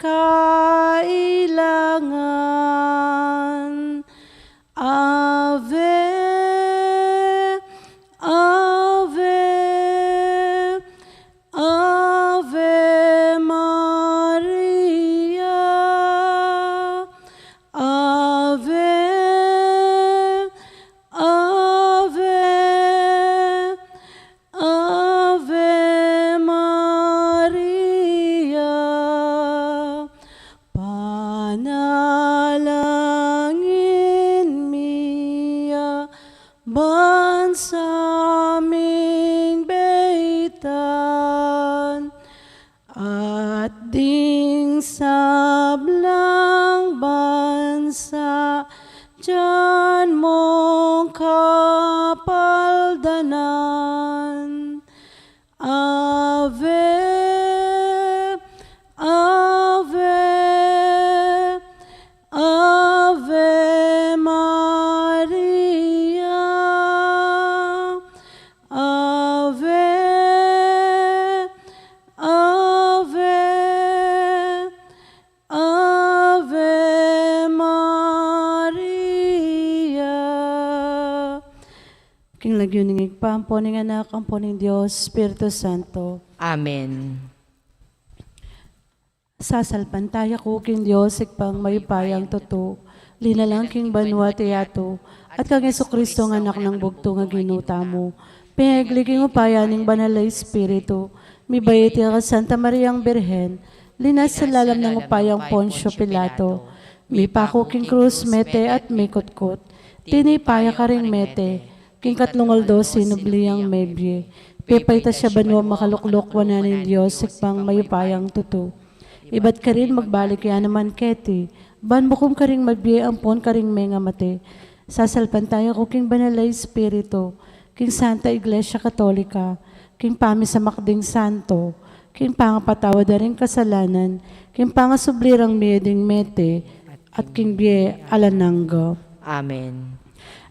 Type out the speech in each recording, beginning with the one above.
kailangan. Ave, Ave, Ave Maria. Ave, Ave, Ave Maria. Panalangin miya bansa aming beitan, at ding sablang bansa diyan mong kapaldanan. Ave, Ave, Ave Maria. Ave, Ave, Ave Maria. King lagyo ning igpampo ning anak ampo ning Dios Espiritu Santo. Amen. Sasalpan tayo ko king Dios ikpang mayupayang totoo. Linalang king banwa tiyato at kang Jesucristo nga anak ng bugto nga ginuta mo. Pinagliging upaya ning banal na Espiritu. Mibayit ka Santa Mariang Birhen. Linas sa lalam ng upayang Poncio Pilato. Mipako king krus mete at mikutkot. Tinipaya ka ring mete. King katlungaldo sinubliyang mebye. Pipayta siya banwa makaluklok wana ng Diyos ikpang mayupayang tuto. Iba't ka rin magbalik yan naman keti. Ban bukom ka rin magbiye ampon ka rin may nga mate. Sasalpan tayo ko king banal na Espiritu. King Santa Iglesia Katolika. King pami sa makding santo. King pangapatawad na rin kasalanan. King pangasublirang miyeding mete. At king biye alananggo. Amen.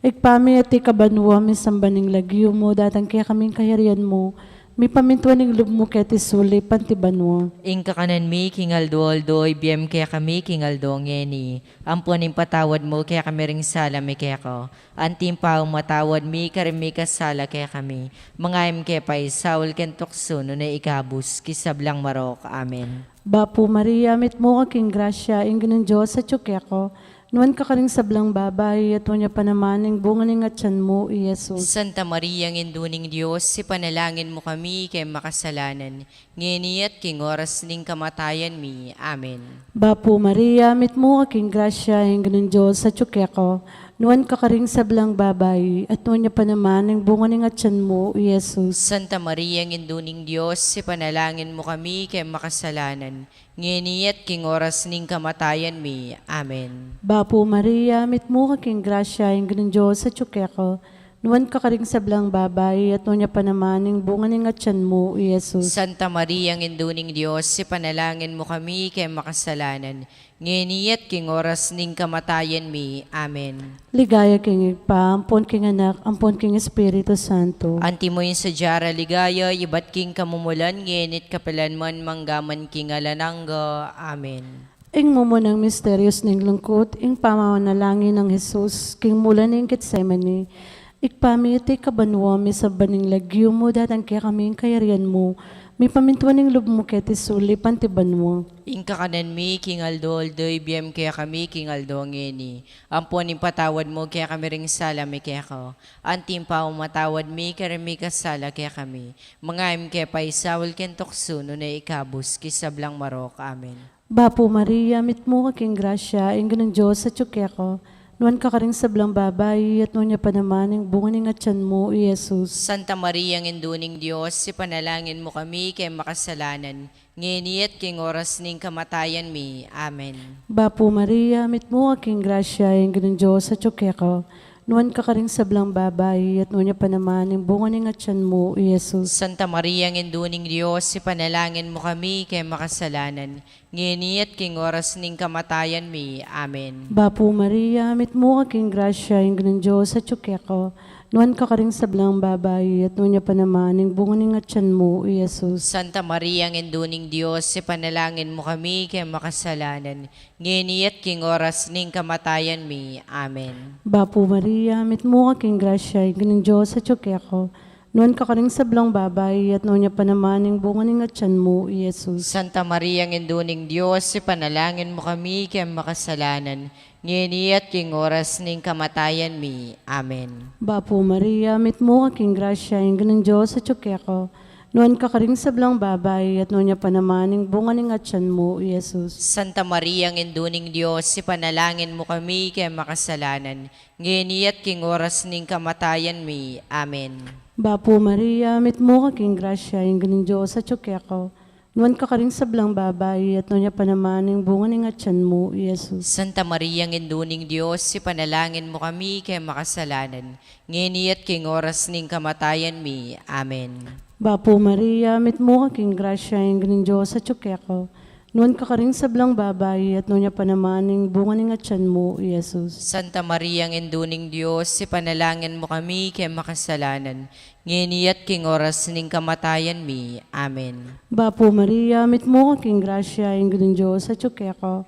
Ikpami at ikabanwa misambaning lagyo mo, datang kaya kaming kayarian mo, mi pamintuan ng lub mo kaya tisuli, pantibanwa. Ingka kanan mi, kingaldo-aldo, ibiyem kaya kami, kingaldo ngeni. Ampunin patawad mo, kaya kami ring sala, mi kaya ko. Antim pa matawad mi, karimi kasala, kaya kami. Mangayam kaya pa isawal kentokso, no na ikabus, kisablang marok. Amen. Bapu Maria, mit mo kaking grasya, ingin ng Diyos sa tsukya ko, nuwan ka karing sablang babay, at wanya pa naman ang bunga ng atyan mo, Iyesus. Santa Maria, ang induning Diyos, si panalangin mo kami kay makasalanan. Ngini at king oras ning kamatayan mi. Amen. Bapu Maria, mit mo kaking grasya, ingin ng Diyos sa tsukya ko, nuwan ka karing sablang babay, at wanya pa naman ang bunga ng atyan mo, Iyesus. Santa Maria, ang induning Diyos, si panalangin mo kami kay makasalanan. Ngini at king oras ning kamatayan mi. Amen. Bapu Maria, mit mo kaking grasya, ingin ng Diyos sa tsukya ko, nuwan ka karing sablang babay, at wanya pa naman ang bunga ng atyan mo, Iyesus. Santa Maria, ang induning Diyos, si panalangin mo kami kay makasalanan. Ngini at king oras ning kamatayan mi. Amen. Ligaya king igpa, ampon king anak, ampon king Espiritu Santo. Anti mo yung sadyara ligaya, iba't king kamumulan, nginit kapalan man manggaman king alanangga. Amen. Ing mumunang misterios ng lungkot, ing pamamanalangin ng Jesus, king mula ng Getsemani, ikpamiti kabanwa, misabaning lagyo mo, datang kaya kaming kayarian mo, mi pamintuan ng lub mo keti suli, pantiban mo. Ingka kanan mi, king aldo, ibiyem kaya kami, king aldo, ngeni. Ampunin patawad mo, kaya kami ring sala, mi kaya ko. Antim pa umatawad mi, kaya mi kasala, kaya kami. Mangayam kaya pa isawal kentokso, no na ikabus, kisablang marok. Amen. Bapu Maria, mit mo kaking grasya, ingin ng Diyos sa tsukya ko, nuwan ka karing sablang babay, at nuwan niya pa naman ang bunga ng atyan mo, Iyesus. Santa Maria, ang induning Diyos, si panalangin mo kami kay makasalanan. Ngini at king oras ning kamatayan mi. Amen. Bapu Maria, mit mo kaking grasya, ingin ng Diyos sa tsukya ko, nuwan ka karing sablang babay, at nuwan niya pa naman ang bunga ng atyan mo, Iyesus. Santa Maria, ang induning Diyos, si panalangin mo kami kay makasalanan. Ngini at king oras ning kamatayan mi. Amen. Bapu Maria, mit mo kaking grasya, ingin ng Diyos sa tsukya ko, nuan ka karing sablang babae, at nuan niya panamaning bunganing at tiyan mo, Jesus. Santa Maria, ang induning Diyos, ipanalangin mo kami kay makasalanan, ngini at king oras ning kamatayan mi. Amen. Bapo Maria, mit mo ka king grasya, ikaning Diyos at ako. Nuan ka karing sablang babae, at nuan niya panamaning bunganing at tiyan mo, Jesus. Santa Maria, ang induning Diyos, ipanalangin mo kami kay makasalanan, ngini at king oras ning kamatayan mi. Amen. Bapo Maria, mit mo ka king grasya, ikaning Diyos at ako. Nuan ka karing sablang babae, at nuan niya panamaning bunganing at tiyan mo, Jesus. Santa Maria, ang induning Diyos, ipanalangin mo kami kay makasalanan, ngini at king oras ning kamatayan mi. Amen. Bapo Maria, mit mo ka king grasya, ikaning Diyos at ako. Nuan ka karing sablang babae, at nuan niya panamaning bunganing at tiyan mo, Jesus. Santa Maria, ang induning Diyos, ipanalangin mo kami kay makasalanan, ngini at king oras ning kamatayan mi. Amen. Bapo Maria, mit mo ka king grasya, ikaning Diyos at ako. Nuan ka karing sablang babae, at nuan niya panamaning bunganing at tiyan mo, Jesus. Santa Maria, ang induning Diyos, ipanalangin mo kami kay makasalanan, ngini at king oras ning kamatayan mi. Amen. Bapo Maria, mit mo ka king grasya, ikaning Diyos at ako.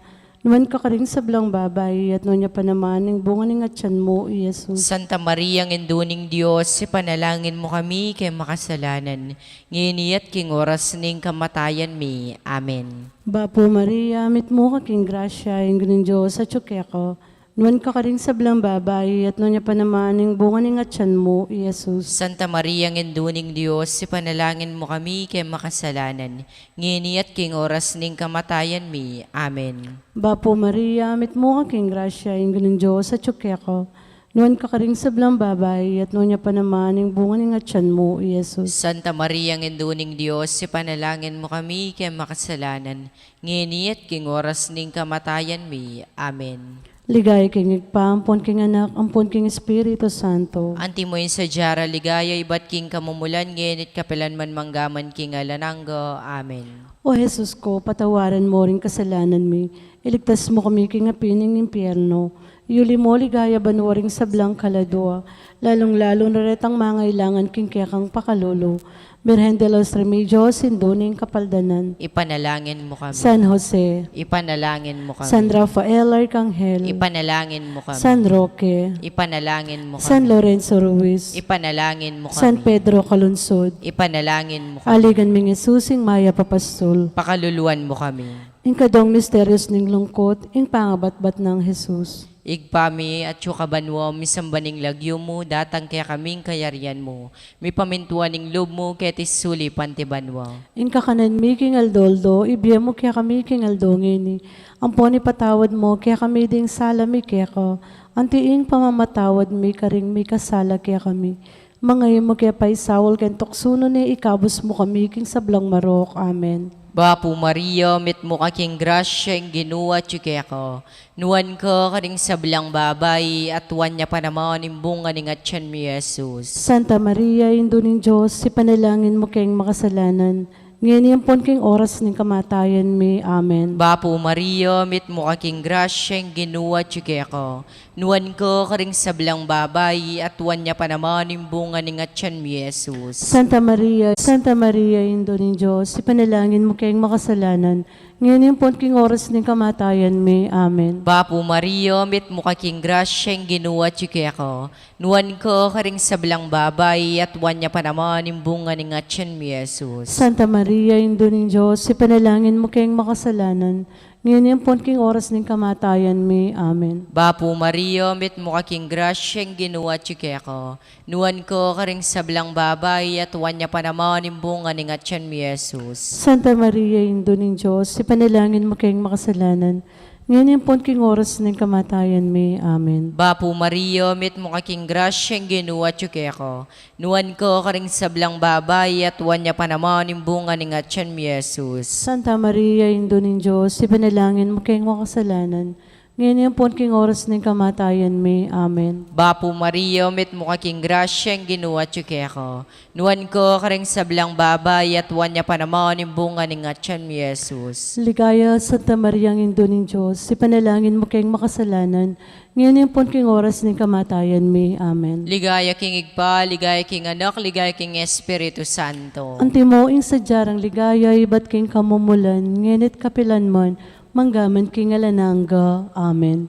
Nuan ka karing sablang babae, at nuan niya panamaning bunganing at tiyan mo, Jesus. Santa Maria, ang induning Diyos, ipanalangin mo kami kay makasalanan, ngini at king oras ning kamatayan mi. Amen. Bapo Maria, mit mo ka king grasya, ikaning Diyos at ako. Nuan ka karing sablang babae, at nuan niya panamaning bunganing at tiyan mo, Jesus. Santa Maria, ang induning Diyos, ipanalangin mo kami kay makasalanan, ngini at king oras ning kamatayan mi. Amen. Bapo Maria, mit mo ka king grasya, ikaning Diyos at ako. Nuan ka karing sablang babae, at nuan niya panamaning bunganing at tiyan mo, Jesus. Santa Maria, ang induning Diyos, ipanalangin mo kami kay makasalanan, ngini at king oras ning kamatayan mi. Amen. Ligaya king igpa, ampon king anak, ampon king Espiritu Santo. Anti mo yun sa jara, ligaya ibat king kamumulan, ngenit kapilan man manggaman king alananggo. Amen. O Jesus ko, patawaran mo rin kasalanan mi. Iligtas mo kami king apining impyerno. Iuli mo ligaya banwaring sablang kaladua. Lalong-lalo na retang mga ilangan king kiyakang pakalolo. Birhen de los Remedios, sinduning kapaldanan. Ipanalangin mo kami. San Jose, Ipanalangin mo kami. San Rafael Arcangel, Ipanalangin mo kami. San Roque, Ipanalangin mo San kami. Lorenzo Ruiz, Ipanalangin mo San kami. Pedro Calunsod, Ipanalangin mo kami. Aligan ming Jesusing Maya Papastol, Pakaluluan mo kami. Inkadong misteryos ning lungkot, ing pangabatbat ng Jesus. Igpami at yukabanwa, misambaning lagyo mo, datang kaya kaming kayarian mo. May pamintuan ning loob mo, ketis suli pantibanwa. In kakanan mi king aldoldo, ibiya mo kaya kami king aldongini. Amponi patawad mo, kaya kami ding sala mi kaya ko. Antiing pamamatawad mi, karing mi kasala kaya kami. Mga mo kaya paisawol ken toksuno ni ikabos mo kami king sablang marok. Amen. Bapo Maria, mit mo kaking grasya, ang ginuwa tsuke ko. Nuwan ko karing sablang babay, at tuwan niya pa naman imbunga ning atyan mi Jesus. Santa Maria, Indo ning Diyos, si panalangin mo kayong makasalanan. Ngayon pon king oras ng kamatayan mi. Amen. Bapo Maria, mit mo kaking grasya, ang ginuwa tsuke ko. Nuwan ko karing sablang babay, at tuwan niya pa naman imbunga ning atyan mi Jesus. Santa Maria, Indo ning Diyos, si panalangin mo kayong makasalanan. Ngayon pon king oras ng kamatayan mi. Amen. Bapo Maria, mit mo kaking grasya, ang ginuwa tsuke ko. Nuwan ko karing sablang babay, at tuwan niya pa naman imbunga ning atyan mi Jesus. Santa Maria, Indo ning Diyos, si panalangin mo kayong makasalanan. Ngayon pon king oras ng kamatayan mi. Amen. Bapo Maria, mit mo kaking grasya, ang ginuwa tsuke ko. Nuwan ko karing sablang babay, at tuwan niya pa naman imbunga ning atyan mi Jesus. Santa Maria, Indo ning Diyos, si panalangin mo kayong makasalanan. Ngayon pon king oras ng kamatayan mi. Amen. Bapo Maria, mit mo kaking grasya, ang ginuwa tsuke ko. Nuwan ko karing sablang babay, at tuwan niya pa naman imbunga ning atyan mi Jesus. Santa Maria, Indo ning Diyos, si panalangin mo kayong makasalanan. Ngayon po king oras ng kamatayan mi. Amen. Bapo Maria, met mo kaking grasya ang ginuwa tsuke ako. Nuwan ko kareng sablang babay at wan niya pa naman yung bunga ng atyan mi Jesus. Ligaya, Santa Maria, ang Indo ng Diyos, ipanalangin mo kayong makasalanan, ngayon po king oras ng kamatayan mi. Amen. Ligaya king igpa, ligaya king anak, ligaya king Espiritu Santo. Antimo ing sadyarang ligaya, ibat king kamumulan, ngenit kapilan mon, manggaman king alanangga. Amen.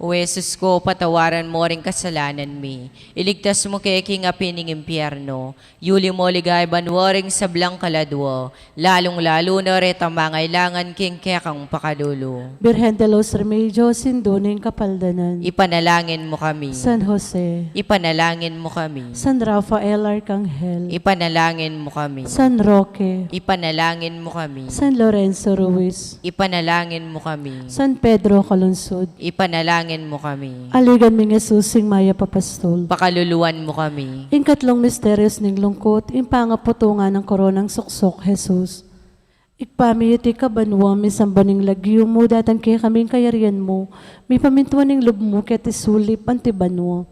O Jesus ko, patawaran mo rin kasalanan mi. Iligtas mo kay king apining impyerno. Yuli mo ligay banwaring sablang kaladwo. Lalong-lalo na ret ang mangailangan king kekang pakalulo. Birhen de los Remedios, Indo ng kapaldanan. Ipanalangin mo kami. San Jose, Ipanalangin mo kami. San Rafael Arcangel, Ipanalangin mo kami. San Roque, Ipanalangin mo kami. San Lorenzo Ruiz, Ipanalangin mo kami. San Pedro Calunsud, Ipanalangin mo kami. aligan mi Jesusing Maya Papastol. Pakaluluan mo kami. Ing katlong misteryos ning lungkot, ing pangaputungan ng koronang suksok, Jesus. Ikpamiyati ka banwa, mi sambaning lagyo mo, datan kaya kaming kayarian mo, mi pamintuan ning lub mo, ket isulip anti banwa.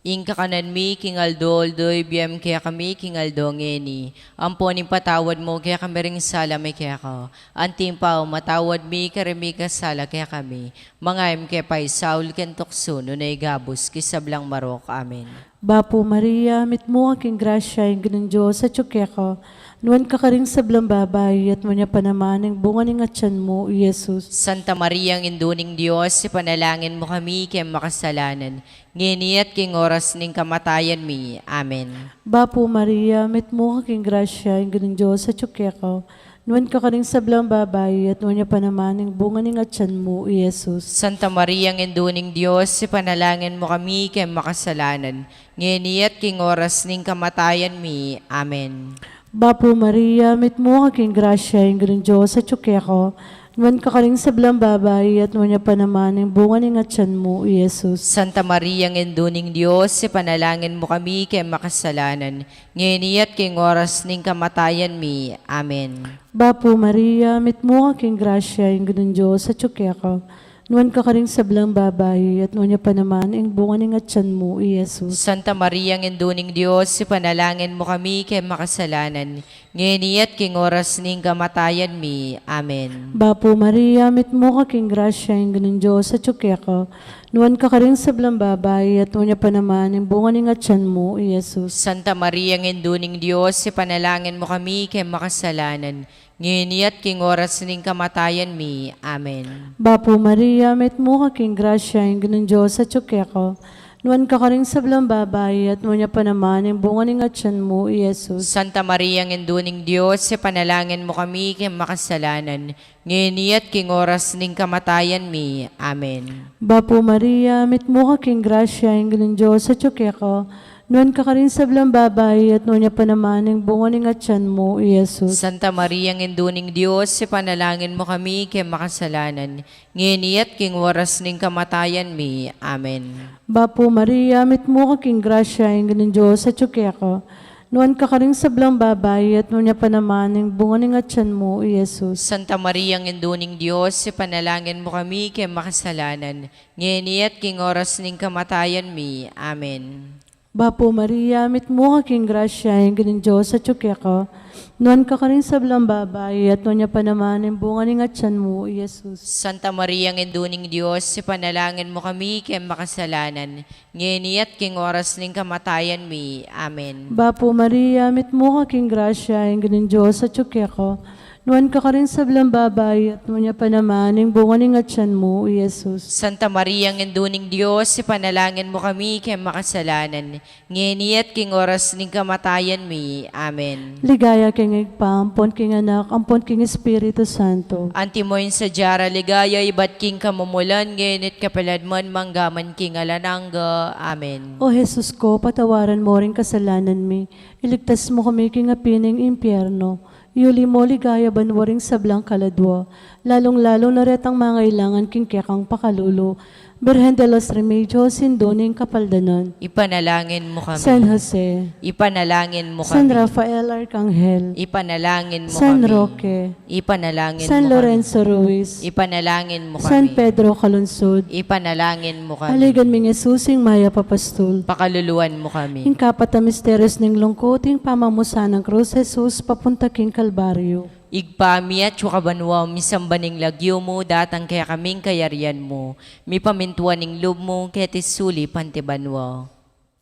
Ing kakanan mi, king Aldo, aldoy, biyam kaya kami, king Aldo, ngeni. Amponing patawad mo, kaya kami ring sala may kaya ka. Antim pa, matawad mi, karimi ka sala kaya kami. Mga kaya pa'y Saul, kentukso, nunay gabos, kisablang marok. Amen. Bapo Maria, mit mo aking grasya, ing ganun Diyos, sa tsukeka, nuwan ka karing sablang babay, at manya pa naman, ang bunga ng atyan mo, Jesus. Santa Maria, ang induning Diyos, ipanalangin mo kami, kaya makasalanan. Ngini at king oras ning kamatayan mi. Amen. Bapo Maria, mit mo aking grasya, ing ganun Diyos, sa tsukeka, nuwan ka karing sablang babay, at manya pa naman, ang bunga ng atyan mo, Jesus. Santa Maria, ang induning Diyos, ipanalangin mo kami, kaya makasalanan. Ngini at king oras ning kamatayan mi. Amen. Bapo Maria, mit mo aking grasya, ing ganun Diyos, sa tsukeka, nuwan ka karing sablang babay, at manya pa naman, ang bunga ng atyan mo, Jesus. Santa Maria, ang induning Diyos, ipanalangin mo kami, kaya makasalanan. Ngini at king oras ning kamatayan mi. Amen. Bapo Maria, mit mo aking grasya, ing ganun Diyos, sa tsukeka, nuwan ka karing sablang babay, at nuwan niya pa naman, ang bunga ng atyan mo, Jesus. Santa Maria, ang induning Diyos, ipanalangin mo kami, kaya makasalanan. Ngini at king oras ning kamatayan mi. Amen. Bapo Maria, mit mo aking grasya, ing ganun Diyos, sa tsukeka, nuwan ka karing sablang babay, at nuwan niya pa naman, ang bunga ng atyan mo, Jesus. Santa Maria, ang induning Diyos, ipanalangin mo kami, kaya makasalanan. Ngini at king oras ning kamatayan mi. Amen. Bapo Maria, mit mo aking grasya, ing ganun Diyos, sa tsukeka, nuwan ka karing sablang babay, at nuwan niya pa naman, ang bunga ng atyan mo, Jesus. Santa Maria, ang induning Diyos, ipanalangin mo kami, kaya makasalanan. Ngini at king oras ning kamatayan mi. Amen. Bapo Maria, mit mo aking grasya, ing ganun Diyos, sa tsukeka, nuwan ka karing sablang babay, at nuwan niya pa naman, ang bunga ng atyan mo, Jesus. Santa Maria, ang induning Diyos, ipanalangin mo kami, kaya makasalanan. Ngini at king oras ning kamatayan mi. Amen. Bapo Maria, mit mo aking grasya, ing ganun Diyos, sa tsukeka, nuwan ka karing sablang babay, at nuwan niya pa naman, ang bunga ng atyan mo, Jesus. Santa Maria, ang induning Diyos, ipanalangin mo kami, kaya makasalanan. Ngini at king oras ning kamatayan mi. Amen. Bapo Maria, mit mo aking grasya, ing ganun Diyos, sa tsukeka, nuwan ka karing sablang babay, at nuwan niya pa naman, ang bunga ng atyan mo, Jesus. Santa Maria, ang induning Diyos, ipanalangin mo kami, kaya makasalanan. Ngini at king oras ning kamatayan mi. Amen. Bapo Maria, mit mo aking grasya, ing ganun Diyos, sa tsukeka, nuwan ka karing sablang babay, at nuwan niya pa naman, ang bunga ng atyan mo, Jesus. Santa Maria, ang induning Diyos, ipanalangin mo kami, kaya makasalanan. Ngini at king oras ning kamatayan mi. Amen. Ligaya king igpa, ampon king anak, ampon king Espiritu Santo. Antimoin sa jara ligaya, ibat king kamumulan, ngenit kapaladman manggaman king alanangga. Amen. O Jesus ko, patawaran mo rin kasalanan mi, iligtas mo kami king apining impyerno, yuli mo ligaya banwaring sablang kaladwa, lalong-lalo na retang mga ilangan king kekang pakalulo, Birhen de los Remedios, Sindoning Kapaldanon. Ipanalangin mo kami. San Jose. Ipanalangin mo San kami. Rafael Arcangel. Ipanalangin mo San kami. Roque. Ipanalangin San mo Lorenzo Ruiz. kami. Ipanalangin mo San kami. Pedro Calunsod. Ipanalangin mo kami. Haligan ming Jesusing Maya Papastol. Pakaluluan mo kami. Ing kapat na misteryos ng lungkot, ing pamamusa ng krus, Jesus, papunta king Kalbaryo. Igpami at sukabanwa, misambaning lagyo mo, datang kaya kaming kayarian mo. Mi pamintuan ng loob mo, kaya tisuli pantibanwa.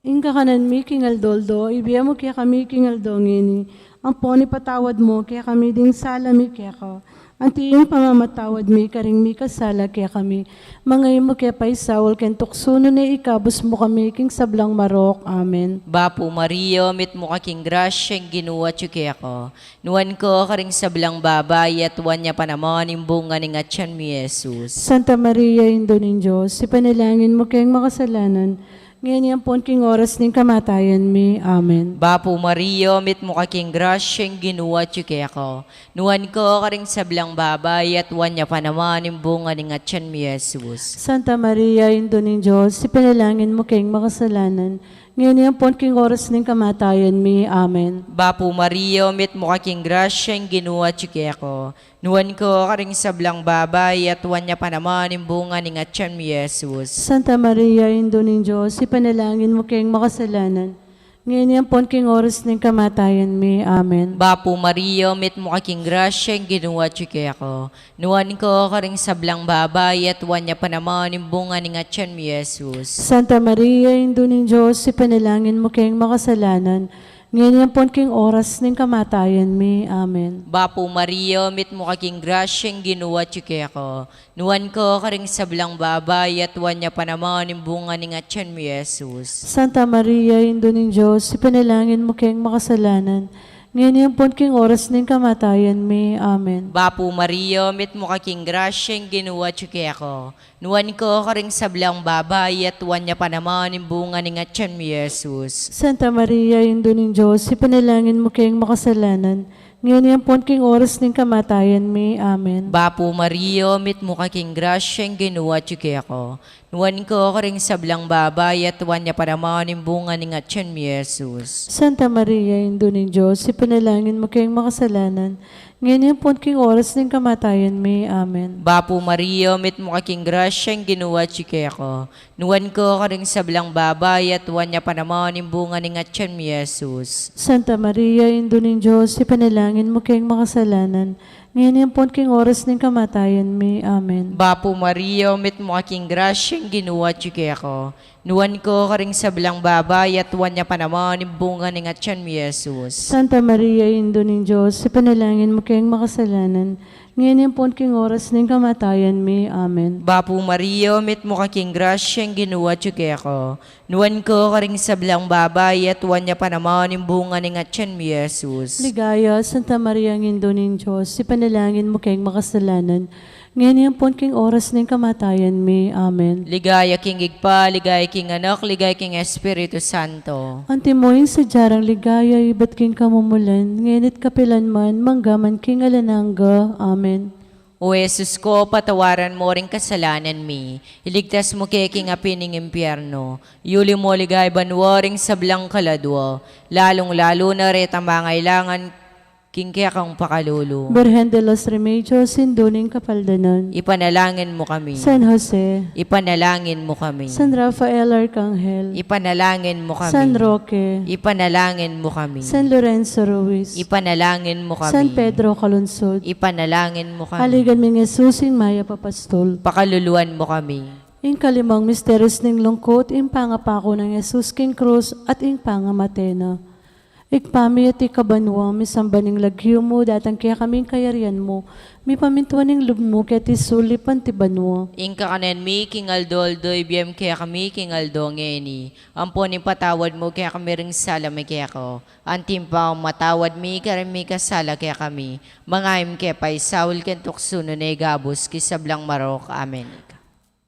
Ing kakanan mi king Aldoldo, ibiya mo kaya kami king Aldongini. Ang poni patawad mo, kaya kami ding sala mi kaya ka. Ang tiing pamamatawad mi, karing mi kasala kaya kami. Mangay mo kaya paisawal, ken tuksuno na ikabos mo kami, king sablang marok. Amen. Bapo Mario, mit mo kaking grasyang ginuwa tsuke ako. Nuwan ko karing sablang babay at wan niya pa naman yung bunga ng atyan mi Jesus. Santa Maria, Indo ng Diyos, ipanalangin mo kayong makasalanan, ngayon yung pon king oras ng kamatayan mi. Amen. Bapo Mario, mit mo kaking grasyang ginuwa tsuke ako. Nuwan ko karing sablang babay at wan niya pa naman yung bunga ng atyan mi Jesus. Santa Maria, Indo ng Diyos, ipanalangin mo kayong makasalanan, ngayon yung pon king oras ng kamatayan mi. Amen. Bapo Mario, mit mo kaking grasyang ginuwa tsuke ako. Nuwan ko karing sablang babay at wan niya pa naman yung bunga ng atyan mi Jesus. Santa Maria, Indo ng Diyos, ipanalangin mo kayong makasalanan, ngayon yung pon king oras ng kamatayan mi. Amen. Bapo Mario, mit mo kaking grasyang ginuwa tsuke ako. Nuwan ko karing sablang babay at wan niya pa naman yung bunga ng atyan mi Jesus. Santa Maria, Indo ng Diyos, ipanalangin mo kayong makasalanan, ngayon yung pon king oras ng kamatayan mi. Amen. Bapo Mario, mit mo kaking grasyang ginuwa tsuke ako. Nuwan ko karing sablang babay at wan niya pa naman yung bunga ng atyan mi Jesus. Santa Maria, Indo ng Diyos, ipanalangin mo kayong makasalanan, ngayon yung pon king oras ng kamatayan mi. Amen. Bapo Mario, mit mo kaking grasyang ginuwa tsuke ako. Nuwan ko karing sablang babay at wan niya pa naman yung bunga ng atyan mi Jesus. Santa Maria, Indo ng Diyos, ipanalangin mo kayong makasalanan, ngayon yung pon king oras ng kamatayan mi. Amen. Bapo Mario, mit mo kaking grasyang ginuwa tsuke ako. Nuwan ko karing sablang babay at wan niya pa naman yung bunga ng atyan mi Jesus. Santa Maria, Indo ng Diyos, ipanalangin mo kayong makasalanan, ngayon yung pon king oras ng kamatayan mi. Amen. Bapo Mario, mit mo kaking grasyang ginuwa tsuke ako. Nuwan ko karing sablang babay at wan niya pa naman yung bunga ng atyan mi Jesus. Santa Maria, Indo ng Diyos, ipanalangin mo kayong makasalanan, ngayon yung pon king oras ng kamatayan mi. Amen. Bapo Mario, mit mo kaking grasyang ginuwa tsuke ako. Nuwan ko karing sablang babay at wan niya pa naman yung bunga ng atyan mi Jesus. Santa Maria, Indo ng Diyos, ipanalangin mo kayong makasalanan, ngayon yung pon king oras ng kamatayan mi. Amen. Bapo Mario, mit mo kaking grasyang ginuwa tsuke ako. Nuwan ko karing sablang babay at wan niya pa naman yung bunga ng atyan mi Jesus. Ligaya, Santa Maria, Indo ng Diyos, ipanalangin mo kayong makasalanan, ngayon yung pon king oras ng kamatayan mi. Amen. Ligaya king igpa, ligaya king anak, ligaya king Espiritu Santo. Antimoing sa jarang ligaya, iba't king kamumulan, ngayon at kapilan man, manggaman king alananga. Amen. O Jesus ko, patawaran mo ring kasalanan mi. Iligtas mo kay king apining impyerno. Yuli mo ligay banwaring sablang kaladwa. Lalong-lalo na ret ang mangailangan king kaya kang pakalulu. Birhen de los Remedios, Sindoning Kapaldanon. Ipanalangin mo kami. San Jose. Ipanalangin mo kami. San Rafael Arcangel. Ipanalangin mo kami. San Roque. Ipanalangin mo kami. San Lorenzo Ruiz. Ipanalangin mo kami. San Pedro Calunsod. Ipanalangin mo kami. Haligan ming Jesusing Maya Papastol. Pakaluluan mo kami. Ing kalimang misteryos ng lungkot, ing pangapako ng Jesus king krus at ing pangamatena. Ikpami at ikabanwa, misambaning lagyo mo, datang kaya kaming kayarian mo, mi pamintuan ng lub mo, kaya tisuli pantibanwa. Ingka kanen mi, king aldoldo, ibiyem kaya kami, king aldongeni. Amponin patawad mo, kaya kami ring sala may kaya ko. Antim pa matawad mi, kaya mi kasala kaya kami. Mangayim kaya pa'y sawul kentuksuno na igabos, kisablang marok. Amen.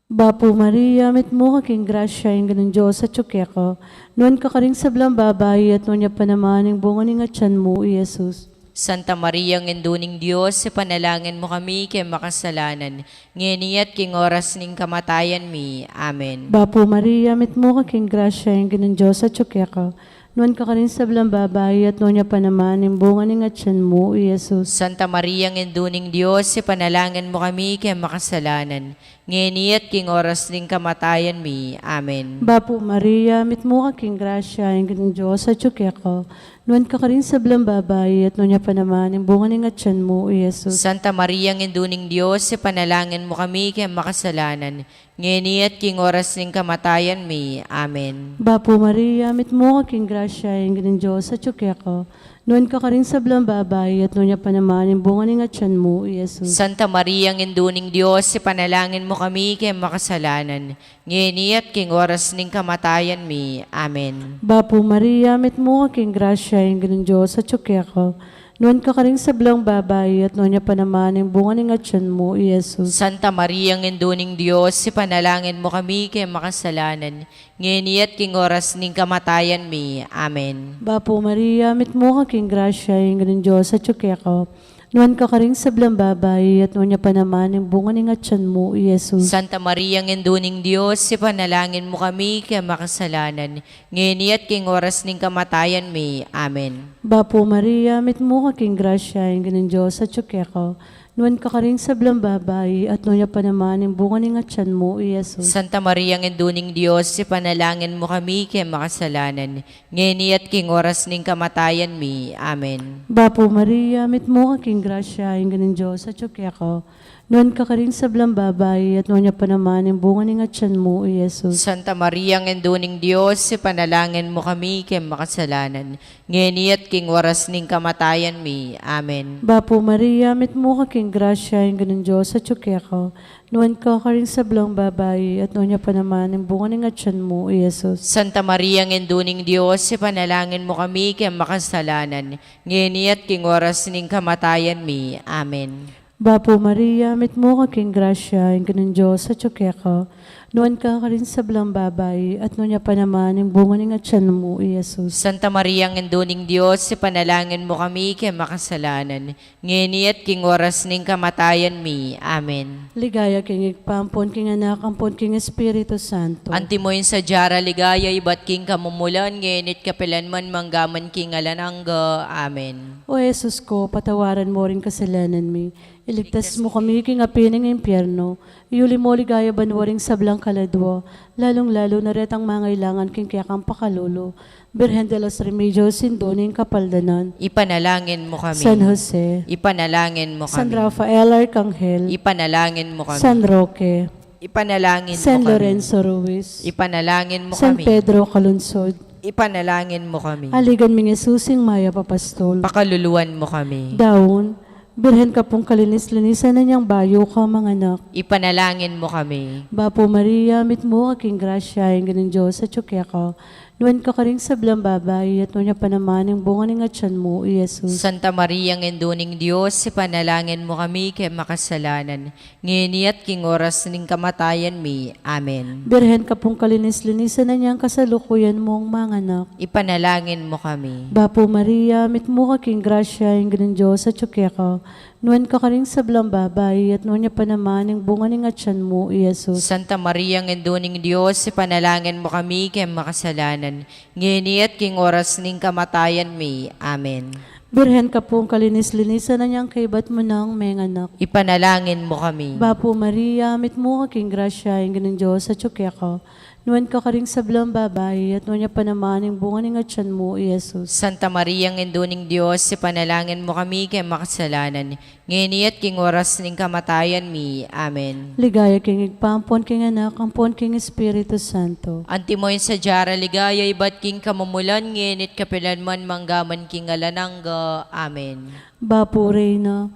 Bapo Maria, mit mo kaking grasya, yung ganun Diyos at tsukeko. Noon ka karing sablang babay at noon niya pa naman yung bunga ng atyan mo, Jesus. Santa Maria, Ngenduning Diyos, panalangin mo kami kay makasalanan, ngeniat king oras ning kamatayan mi. Amen. Bapo Maria, mit mo kaking grasya, yung ginang Diyos at ka. Nuan ka rin sa blang babae at nuan niya pa naman, yung bunga ning atyan mo, Jesus. Santa Maria, Ngenduning Diyos, panalangin mo kami kay makasalanan, ngeniat king oras ning kamatayan mi. Amen. Bapo Maria, mit mo kaking grasya, yung ginang Diyos at ka. Nuan ka rin sa blang babae at nuan niya pa naman, yung bunga ning atyan mo, Jesus. Santa Maria, Ngenduning Diyos, panalangin mo kami kay makasalanan, ngeniat king oras ning kamatayan mi. Amen. Bapo Maria, mit mo kaking grasya, yung ginang Diyos at ka. Nuan ka rin sa blang babae at nuan niya pa naman, yung bunga ning atyan mo, Jesus. Santa Maria, Ngenduning Diyos, panalangin mo kami kay makasalanan, ngeniat king oras ning kamatayan mi. Amen. Bapo Maria, mit mo kaking grasya, yung ginang Diyos at ka. Nuan ka rin sa blang babae at nuan niya pa naman, yung bunga ning atyan mo, Jesus. Santa Maria, Ngenduning Diyos, panalangin mo kami kay makasalanan, ngeniat king oras ning kamatayan mi. Amen. Bapo Maria, mit mo kaking grasya, yung ginang Diyos at ka. Nuan ka rin sa blang babae at nuan niya pa naman, yung bunga ning atyan mo, Jesus. Santa Maria, Ngenduning Diyos, panalangin mo kami kay makasalanan, ngeniat king oras ning kamatayan mi. Amen. Bapo Maria, mit mo kaking grasya, yung ginang Diyos at ka. Nuan ka rin sa blang babae at nuan niya pa naman, yung bunga ning atyan mo, Jesus. Santa Maria, Ngenduning Diyos, panalangin mo kami kay makasalanan, ngeniat king oras ning kamatayan mi. Amen. Bapo Maria, mit mo kaking grasya, yung ginang Diyos at ka. Nuan ka rin sa blang babae at nuan niya pa naman, yung bunga ning atyan mo, Jesus. Santa Maria, Ngenduning Diyos, panalangin mo kami kay makasalanan, ngeniat king oras ning kamatayan mi. Amen. Bapo Maria, mit mo kaking grasya, yung ginang Diyos at ka. Nuan ka rin sa blang babae at nuan niya pa naman, yung bunga ning atyan mo, Jesus. Santa Maria, Ngenduning Diyos, panalangin mo kami kay makasalanan, ngeniat king oras ning kamatayan mi. Amen. Bapo Maria, mit mo kaking grasya, yung ginang Diyos at ka. Nuan ka rin sa blang babae at nuan niya pa naman, yung bunga ning atyan mo, Jesus. Santa Maria, Ngenduning Diyos, panalangin mo kami kay makasalanan, ngeniat king oras ning kamatayan mi. Amen. Ligaya king igpampon, king anak, ampon king Espiritu Santo. Antimoyin sa jara ligaya, ibat king kamumulan, ngenit kapilan man manggaman king alanangga. Amen. O Jesus ko, patawaran mo rin kasalanan mi. Iligtas mo kami king apining impyerno. Iuli mo ligaya banwaring sablang kaladwa. Lalong-lalo na retang mangailangan king kayakang pakalulo. Birhen de los Remedios, sindoning kapaldanan. Ipanalangin mo kami. San Jose. Ipanalangin mo San kami. Rafael Arcangel. Ipanalangin mo kami. San Roque. Ipanalangin mo San kami. Lorenzo Ruiz. Ipanalangin mo San kami. Pedro Calunsod. Ipanalangin mo kami. Aligan ming Jesusing Maya Papastol. Pakaluluan mo kami. Daon. Birhen ka pong kalinis-linisan na niyang bayo ka, mga anak. Ipanalangin mo kami. Bapo Maria, mit mo kaking grasya, yung ginang Diyos at ka. Nuan ka rin sa blang babae at nuan niya pa naman, yung bunga ning atyan mo, Jesus. Santa Maria, Ngenduning Diyos, panalangin mo kami kay makasalanan, ngeniat king oras ning kamatayan mi. Amen. Birhen ka pong kalinis-linisan na niyang kasalukuyan mong mga anak. Ipanalangin mo kami. Bapo Maria, mit mo kaking grasya, yung ginang Diyos at ka. Nuan ka rin sa blang babae at nuan niya pa naman, yung bunga ning atyan mo, Jesus. Santa Maria, Ngenduning Diyos, panalangin mo kami kay makasalanan, ngeniat king oras ning kamatayan mi. Amen. Birhen ka pong kalinis-linisan na niyang kaibat mo ng mga anak. Ipanalangin mo kami. Bapo Maria, mit mo kaking grasya, yung ginang Diyos at ka. Nuan ka rin sa blang babae at nuan niya pa naman, yung bunga ning atyan mo, Jesus. Santa Maria, Ngenduning Diyos, panalangin mo kami kay makasalanan, ngeniat king oras ning kamatayan mi. Amen. Ligaya king igpampon, king anak, ampon king Espiritu Santo. Antimoy sa jara ligaya, ibat king kamumulan, ngenit kapilan man manggaman king alanangga. Amen. Bapo Reyna,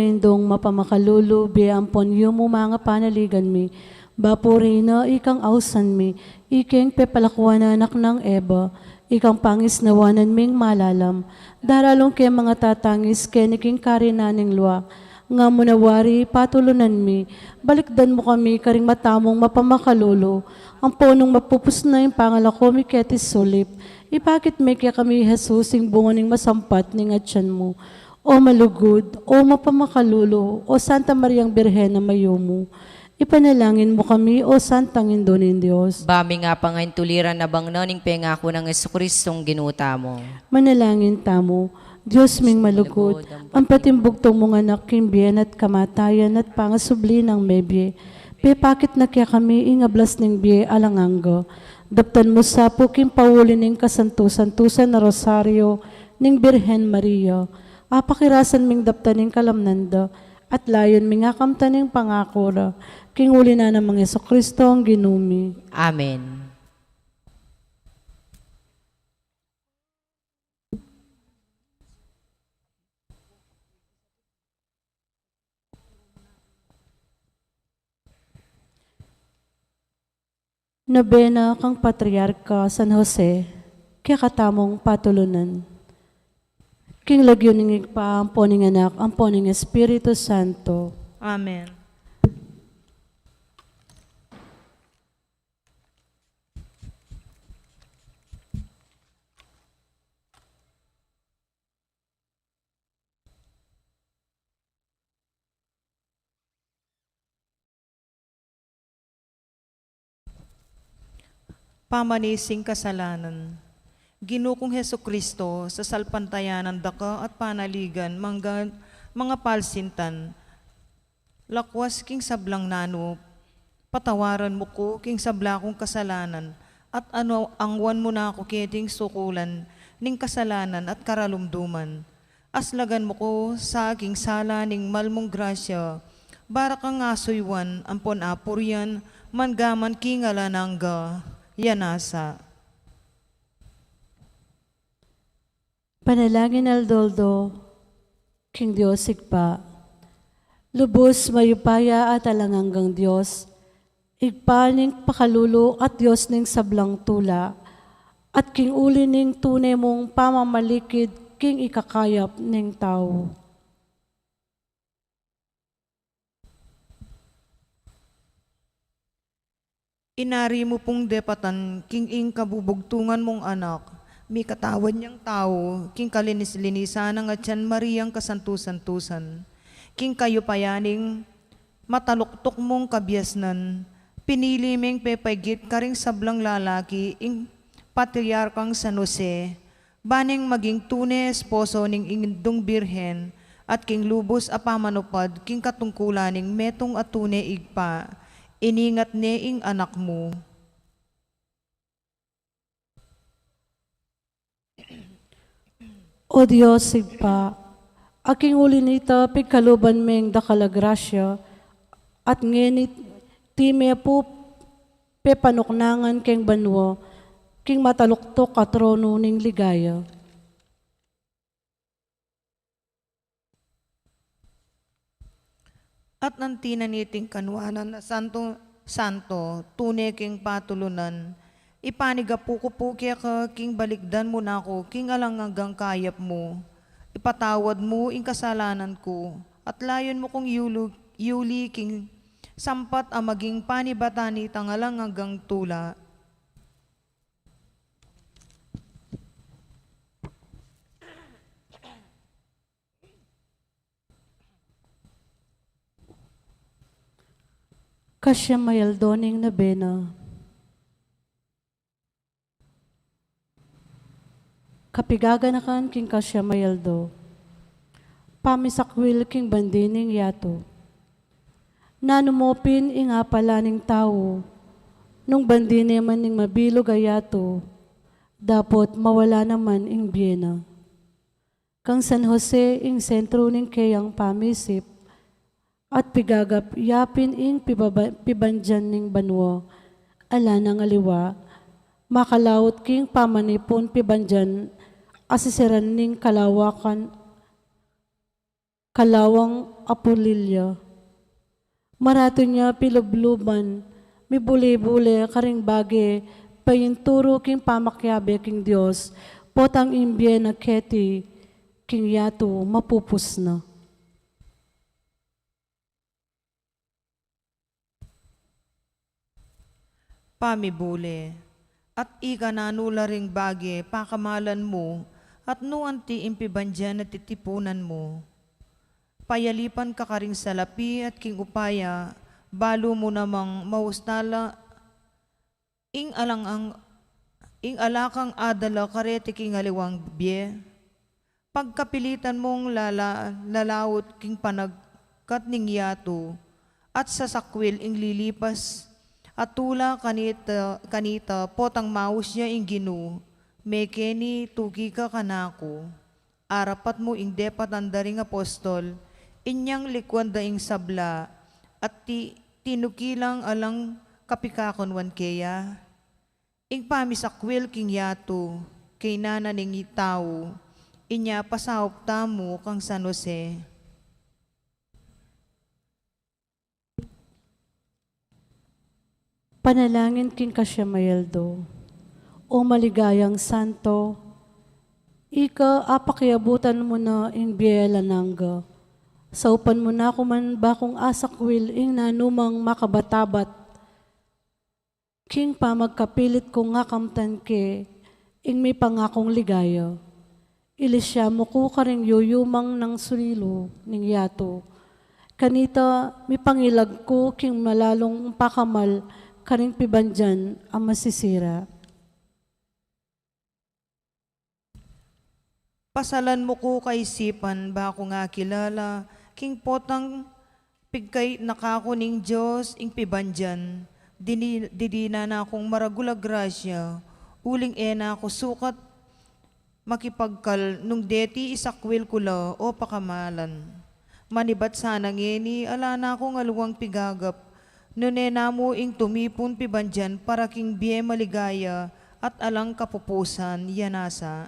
indong mapamakalulu, biampon yung mga panaligan mi. Bapo Reyna, ikang ausan mi, iking pepalakuan anak ng Eva, ikang pangis nawanan ming malalam, daralong ke mga tatangis keniking karinaning luwa, nga munawari patulunan mi, balikdan mo kami karing matamong mapamakalulu, ang ponong mapupus na yung pangalako mi ketis sulip, Ipakit may kaya kami, Jesus, ing bunga ning masampat ning atyan mo. O malugod, o mapamakalulo, o Santa Mariang Birhen na mayo mo. Ipanalangin mo kami, o Santang Indonin Diyos. Bami nga pangain tuliran na bang noning pengako ng Jesucristong ginuta mo. Manalangin tamo, Diyos ming malugod, ang patimbugtong mong anak kimbiyan at kamatayan at pangasubli ng mebye. Pepakit na kaya kami ingablas ng biye alanganggo. Daptan mo sa puking pauli ng kasantusan-tusan na rosaryo ng Birhen Maria. Apakirasan ming daptan ng kalamnanda at layon ming akamtan ng pangakura. King uli na ng mga Jesucristo ang ginumi. Amen. Nobena kang Patriarka San Jose, kaya katamong patulunan. King lagyo ning pa ang poning anak, ang poning Espiritu Santo. Amen. Pamanising kasalanan. Ginukong Hesukristo sa salpantayanan daka at panaligan mga palsintan. Lakwas king sablang nano, patawaran mo ko king sabla kong kasalanan at ano angwan mo na ako keting sukulan ning kasalanan at karalumduman. Aslagan mo ko sa aking sala ning malmong grasya, bara kang asuywan ampon apuryan mangaman kingalanangga yanasa. Panalangin Aldoldo, King Diyos sigpa. Lubos mayupaya at alanganggang Diyos, igpaning pakalulo at Diyos ning sablang tula, at king uli ning tunay mong pamamalikid king ikakayap ning tao. Inari mo pong depatan, king ing kabubugtungan mong anak, may katawan niyang tao, king kalinis-linisan ng atyan Mariang kasantusan-tusan, king kayo payaning mataluktok mong kabyasnan, pinili meng pepagit karing sablang lalaki, ing Patriarkang San Jose, baning maging tunay esposo ning indong birhen, at king lubos apamanupad, king katungkulan ning metong atune igpa, iningat ne ing anak mo. O Diyos sigpa, aking uli nita pigkaluban meng dakalagrasya, at ngenit time po pepanuknangan keng banwa, king mataluktok at trono ning ligaya. At nantinan niting kanwanan na santo, tunay king patulunan, ipanigapu ko po kaya ka king balikdan mo na ako, king alangagang kayap mo, ipatawad mo ing kasalanan ko, at layon mo kong yuli king sampat ang maging panibatani tangalang hanggang tula. Kasya mayaldoning nabena. Kapigaganakan king kasya mayaldo. Pamisakwil king bandining yato. Nanumopin inga pala ning tao. Nung bandine man ning mabilog ayato. Dapot mawala naman ing biyena. Kang San Jose ing sentro ning kayang pamisip. At pigagap yapin ing pibandyan ning banwa, ala nang aliwa, makalawot king pamanipon pibandyan, asisiran ning kalawang apulilya. Marato niya pilubluban, mi bule-bule karing bage, payinturo king pamakyabe king Diyos, potang imbye na keti, king yato mapupus na. Pamibule. at ika nanula ring bagi pakamalan mo, at nuan ti impibandyan na titipunan mo. Payalipan ka karing salapi at king upaya, balo mo namang maustala, ing alakang adala karete king aliwang bie. Pagkapilitan mong lalawot king panagkat ning yato, at sa sakwil ing lilipas, at tula kanita potang maus niya ing ginu, mekeni tugi ka kanako. Arapat mo ing depat andaring apostol, inyang likwan daing sabla, at tinukilang alang kapikakon wan keya. Ing pamisakwil king yato, kay nananing itaw, inya pasahop tamo kang San Jose. Panalangin king Kasyamayeldo. O maligayang santo, ika apakiabutan mo na ing biyela nangga. Saupan mo na kuman bakong asakwil ing nanumang makabatabat. King pamagkapilit kong ngakamtan ke, ing may pangakong ligaya. Ilisya mo ko karing yuyumang ng sulilo ning yato. Kanita may pangilag ko king malalong pakamal karing pibandyan ang masisira. Pasalan mo ko kaisipan bako nga kilala, king potang pigkay nakako ning Diyos ing pibandyan, didina na akong maragulag grasya, uling ena ako sukat makipagkal nung deti isakwil kula o pakamalan. Manibat sana ngeni, ala na akong aluwang pigagap, nunena mo ing tumipon pibandyan para king biye maligaya at alang kapupusan yanasa.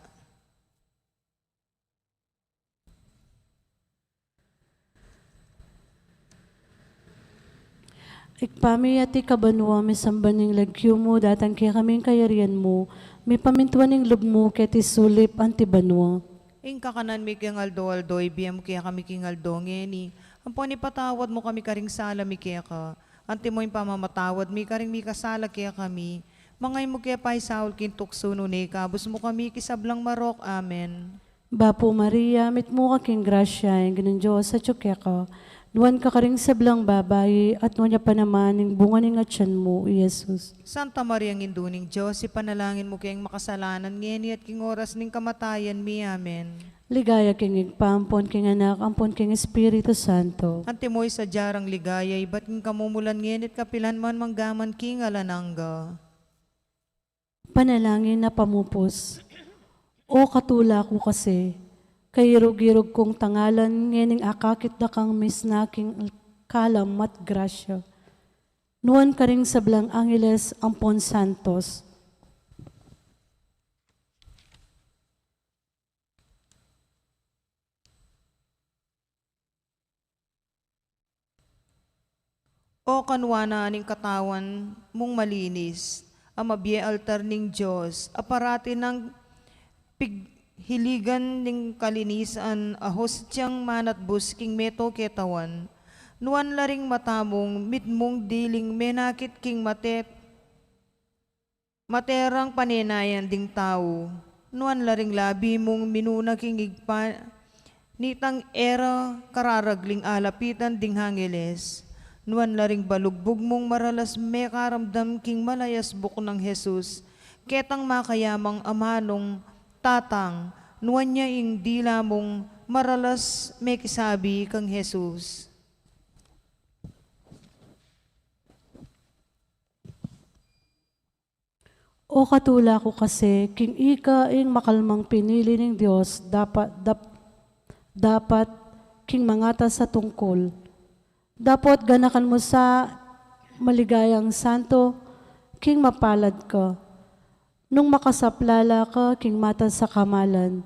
Ikpami at ikabanwa mi sambaning lagyo mo, datang kaya kaming kayarian mo, may pamintuaning lub mo, keti sulip antibanwa. Ing kakanan mi keng aldo ibiyam kaya kami king aldo ngeni, ang panipatawad mo kami karing sala mi kaya ka, ante mo yung pamamatawad mi karing mi kasala kaya kami, mangay mo kaya pa'y saul kintukso no ne, kabus mo kami kisablang marok, amen. Bapo Maria, mit mo ka king grasya, yung ganun Diyos sa tsukya ka, nuwan ka karing sablang babae, at nuwan niya pa naman yung bunga ng atyan mo, Jesus. Santa Maria nginduning Diyos, ipanalangin mo kayang makasalanan ngeni at king oras ning kamatayan mi, amen. Ligaya king igpampon, king anak, ampon king Espiritu Santo. Ante mo'y sa jarang ligaya, iba't king kamumulan ngenit kapilan man manggaman king alanangga. Panalangin na pamupos. O katula ko kasi, kairog-irog kong tangalan, ngening akakit na kang misnaking kalam at grasya. Nuwan ka ring sablang Angeles ampon santos. O kanwana ning katawan mong malinis, ang mabiye altar ning Diyos, aparati ng pighiligan ning kalinisan, ahos tiyang manat busking meto ketawan, nuan laring matamong mitmong diling menakit king materang panenayan ding tao, nuan laring labi mong minuna king igpa, nitang era kararagling alapitan ding hangeles, nuan laring balugbog mong maralas me karamdam king malayas buk ng Jesus, ketang makayamang amanong tatang, nuan niya ing dila mong maralas me kisabi kang Jesus. O katula ko kasi, king ika ing makalmang pinili ng Diyos, dapat king mangata sa tungkol. Dapat ganakan mo sa maligayang santo, king mapalad ka. Nung makasaplala ka, king mata sa kamalan,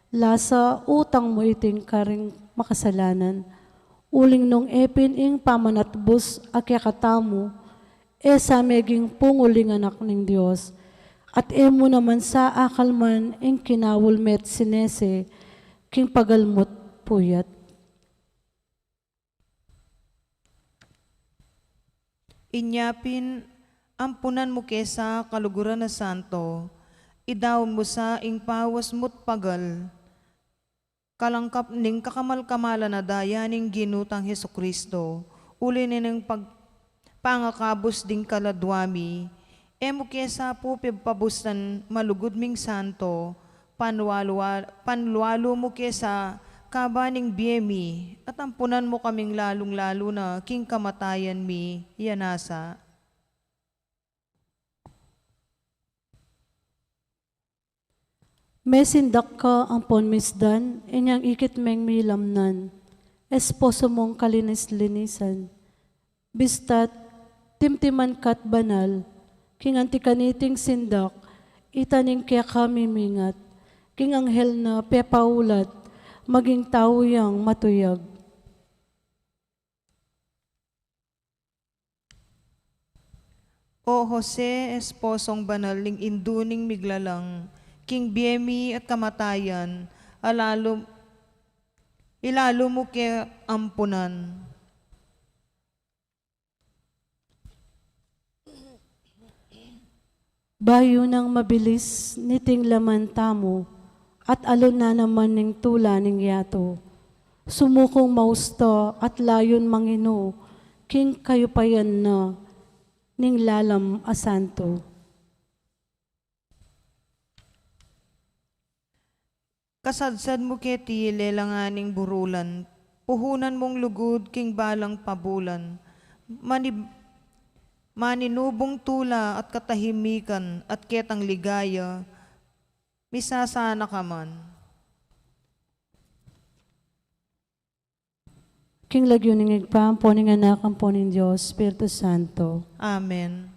lasa utang mo iting karing makasalanan. Uling nung epin ing pamanatbus akyakatamu, sa meging punguling anak ng Diyos. At mo naman sa akalman ing kinawulmet sinese, king pagalmot puyat. Inyapin Ampunan mo kesa kaluguran na santo, idawon mo sa ingpawas mo't pagal, kalangkap ning kakamal-kamala na daya ning ginutang Heso Kristo, uli ning pangakabos ding kaladwami, emo kesa po pabustan malugod ming santo, panlualo mo kesa kabaning biyemi, at ampunan mo kaming lalong-lalo na king kamatayan mi, yanasa. Mesindak ka ang ponmisdan, inyang ikit meng milamnan, esposo mong kalinis-linisan. Bistat, timtiman kat banal, king antikaniting sindak, itaning kaya kami mingat, king anghel na pepaulat, maging tao yang matuyag. O Jose, esposong banal ning induning miglalang, king biyemi at kamatayan, ilalo mo kay ampunan. Bayo ng mabilis, niting laman tamo, at alon na naman ning tula ning yato. Sumukong mausto at layon mangino, king kayo payan na, ning lalam asanto. Kasadsad mo keti lelanganing burulan, puhunan mong lugod king balang pabulan, maninubong tula at katahimikan at ketang ligaya, misasana ka man. King lagyo ning igpampo ning anak ang po ning Diyos, Espiritu Santo. Amen.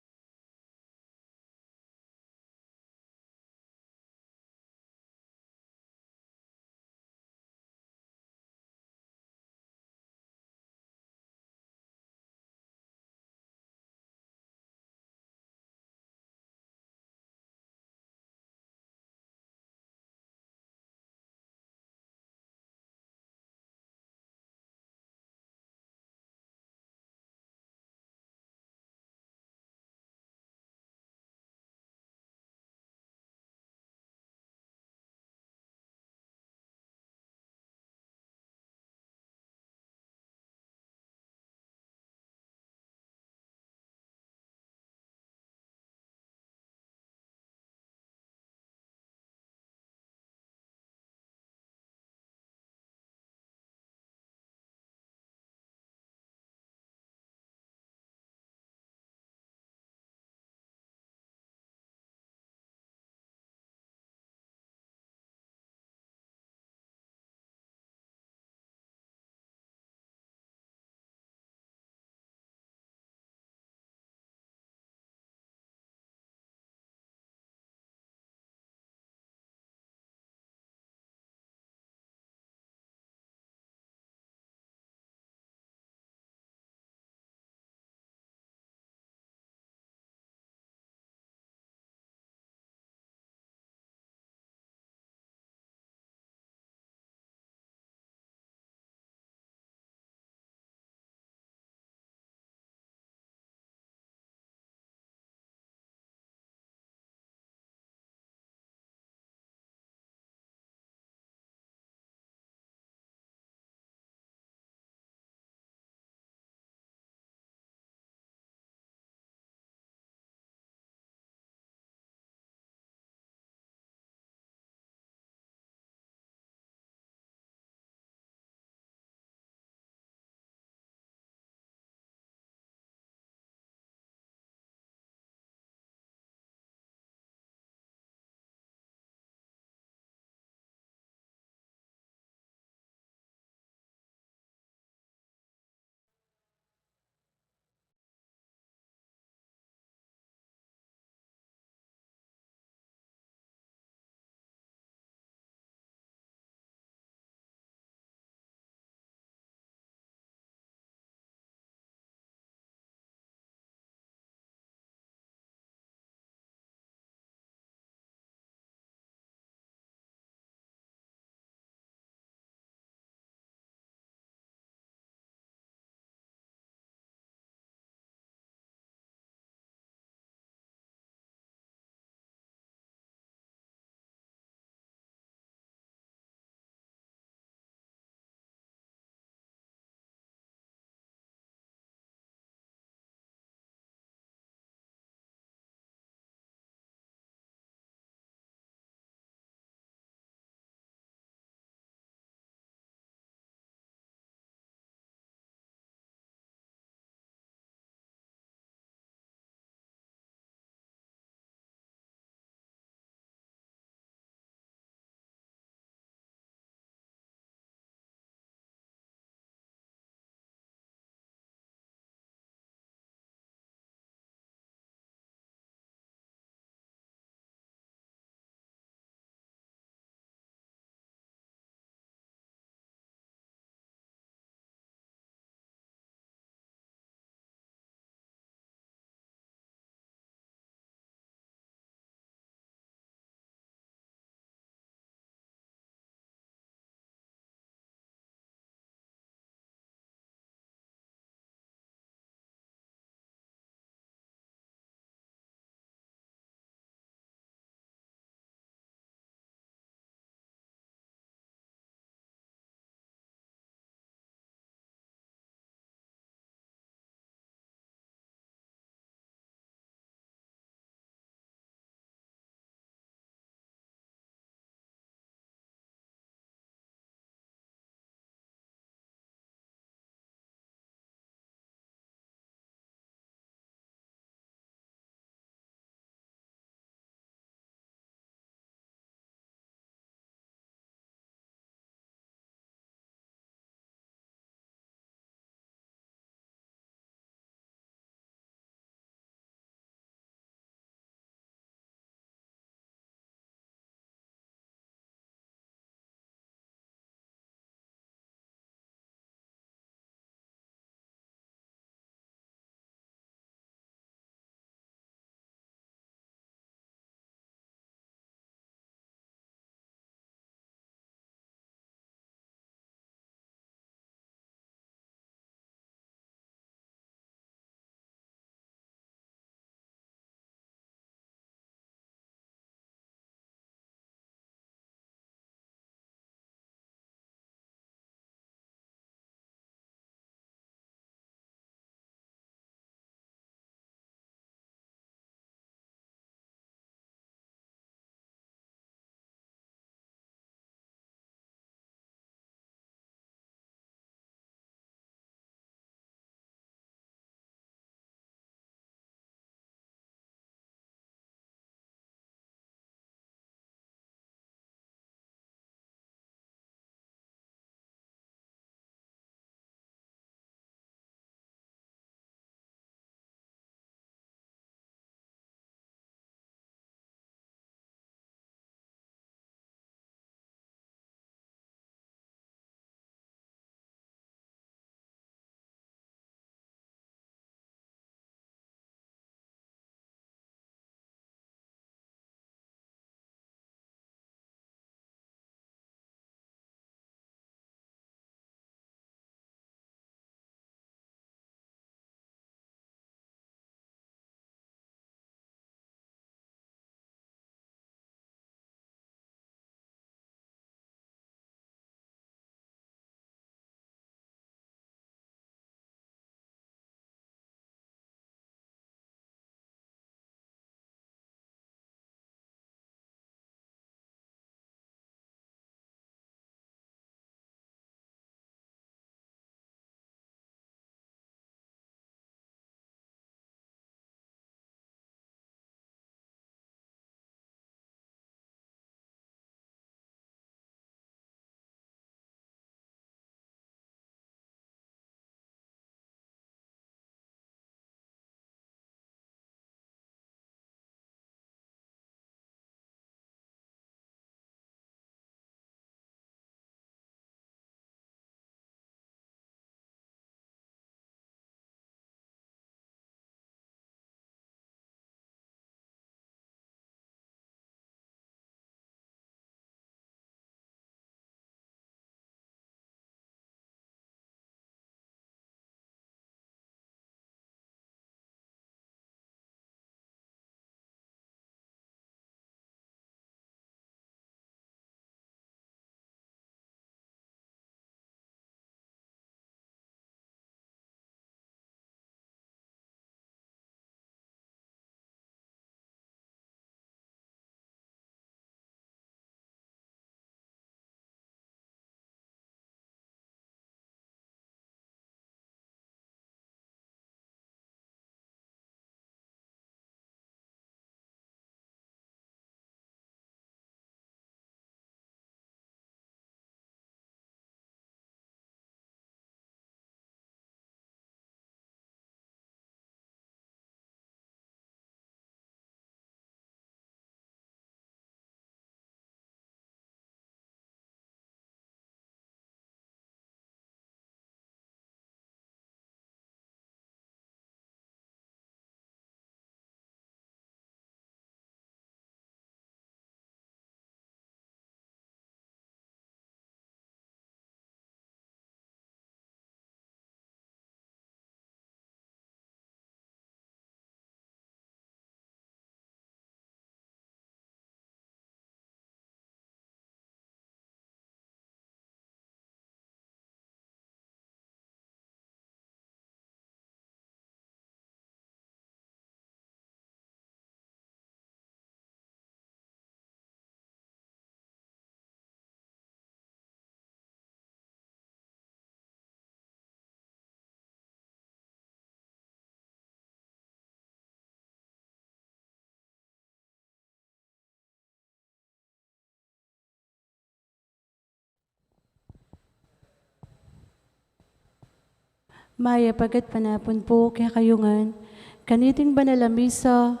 Maya pagat panapon po kaya kayungan, kaniting banalamisa,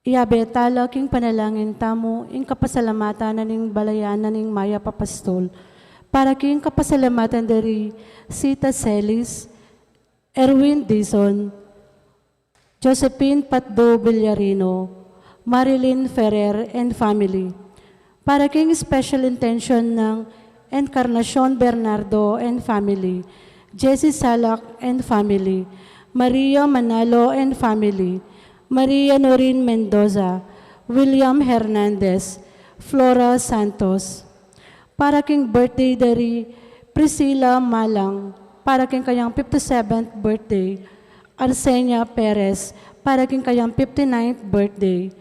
iabetala king panalangin tamo, ing kapasalamatan na ning balayanan ning Maya Papastol, para king kapasalamatan dari Sita Celis, Erwin Dizon, Josephine Patdo Villarino, Marilyn Ferrer and family. Para king special intention ng Encarnacion Bernardo and family, Jessie Salak and family, Maria Manalo and family, Maria Norin Mendoza, William Hernandez, Flora Santos. Para king birthday dari Priscilla Malang, para king kayang 57th birthday, Arsenia Perez, para king kayang 59th birthday,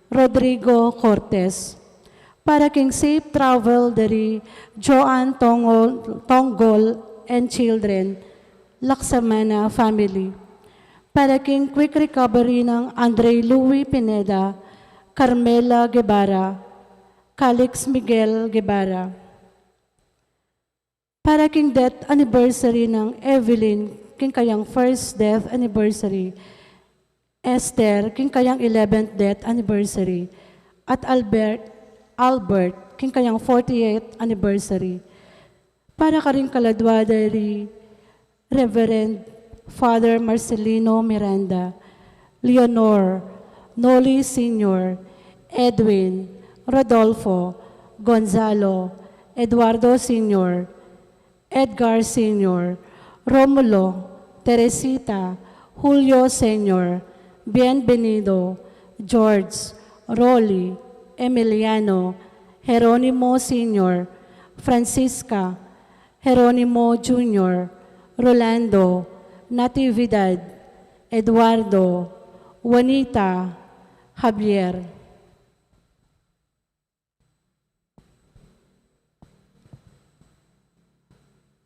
Rodrigo Cortez. Para king safe travel dari Joanne Tonggol and children, Laksamana family. Para king quick recovery ng Andre Louis Pineda, Carmela Guevara, Calix Miguel Guevara. Para king death anniversary ng Evelyn, king kayang first death anniversary, Esther, king kayang 11th death anniversary, at Albert, king kayang 48th anniversary. Para ka rin kaladwa dari Reverend Father Marcelino Miranda, Leonor, Noli Sr., Edwin, Rodolfo, Gonzalo, Eduardo Sr., Edgar Sr., Romulo, Teresita, Julio Sr., Bienvenido, George, Rolly, Emiliano, Jeronimo Sr., Francisca, Jeronimo Jr., Rolando, Natividad, Eduardo, Juanita, Javier.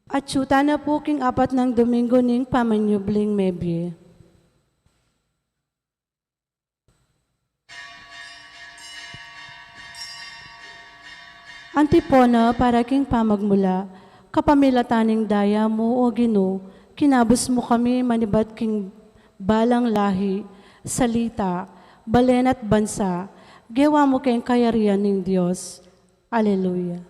At syuta na po king apat ng Domingo ning pamanyubling mebye. Antipona para king pamagmula, kapamilataning daya mo o Ginoo, kinabos mo kami manibat king balang lahi, salita, balen at bansa, gewa mo kayong kayarian ng Diyos. Alleluia.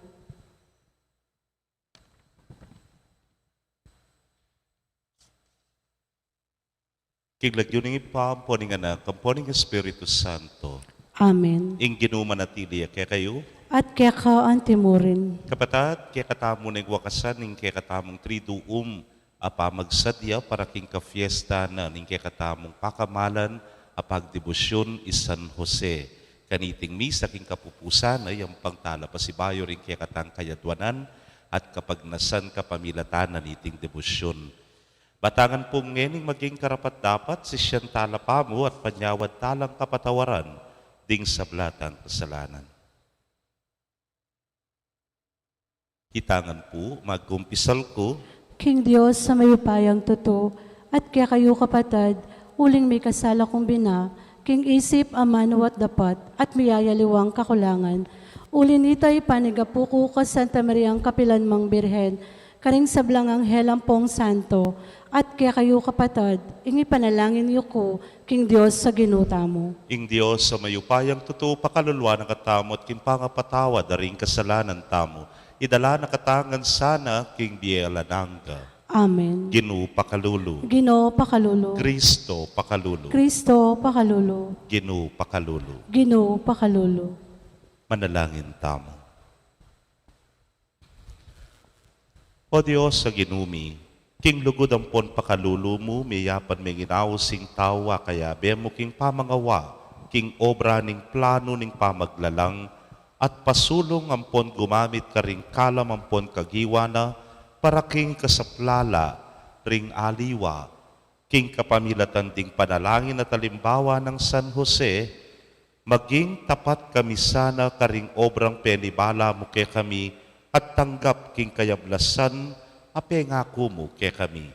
Kiglagyo ng ipampo ng anak, kampo ng Espiritu Santo, Amen. ing ginumanatili kaya kayo, At kaya ka antimurin, kapatat, kaya katamo ng wakasan, ning kaya katamong triduum, apamagsadya para king ka-fiesta na, ning kaya katamong pakamalan, apagdebosyon isan Jose. Kaniting misa king kapupusan ay ang pangtala pasibayo rin kaya katang kayadwanan, at kapag nasan kapamilatanan iting debosyon. Batangan pong ngening maging karapat dapat si siyang talapa mo at panyawad talang kapatawaran ding sablatang kasalanan. Kitangan po, magkumpisal ko, King Diyos sa mayupayang totoo, at kaya kayo kapatad, uling may kasala kong bina, king isip amanawat dapat, at miyayaliwang kakulangan. Ulin ito'y panigapuko ka Santa Mariang Kapilan Mang Birhen, karing sablang anghel ang pong santo, at kaya kayo kapatad, ingi panalangin niyo ko, King Diyos sa ginuta mo. ing Diyos sa mayupayang totoo pakaluluwa ng katamo at kimpangapatawa daring kasalanan tamo, idala na katangan sana king Bielananga. Amen. Ginu pakalulu. Ginoo pakalulu. Kristo pakalulu. Kristo pakalulu. Ginu pakalulu. Ginoo pakalulu. Manalangin tamo. O Diyos sa ginumi, king lugod ang pon pakalulu mo, miyapan may ginawsing tawa, kaya bemo king pamangawa, king obra ning plano ning pamaglalang, at pasulong ang pon gumamit ka ring kalam ang pon kagiwana, para king kasaplala, ring aliwa, king kapamilatan ding panalangin at talimbawa ng San Jose, maging tapat kami sana karing obrang penibala mo kay kami, at tanggap king kayablasan, apengako mo kay kami.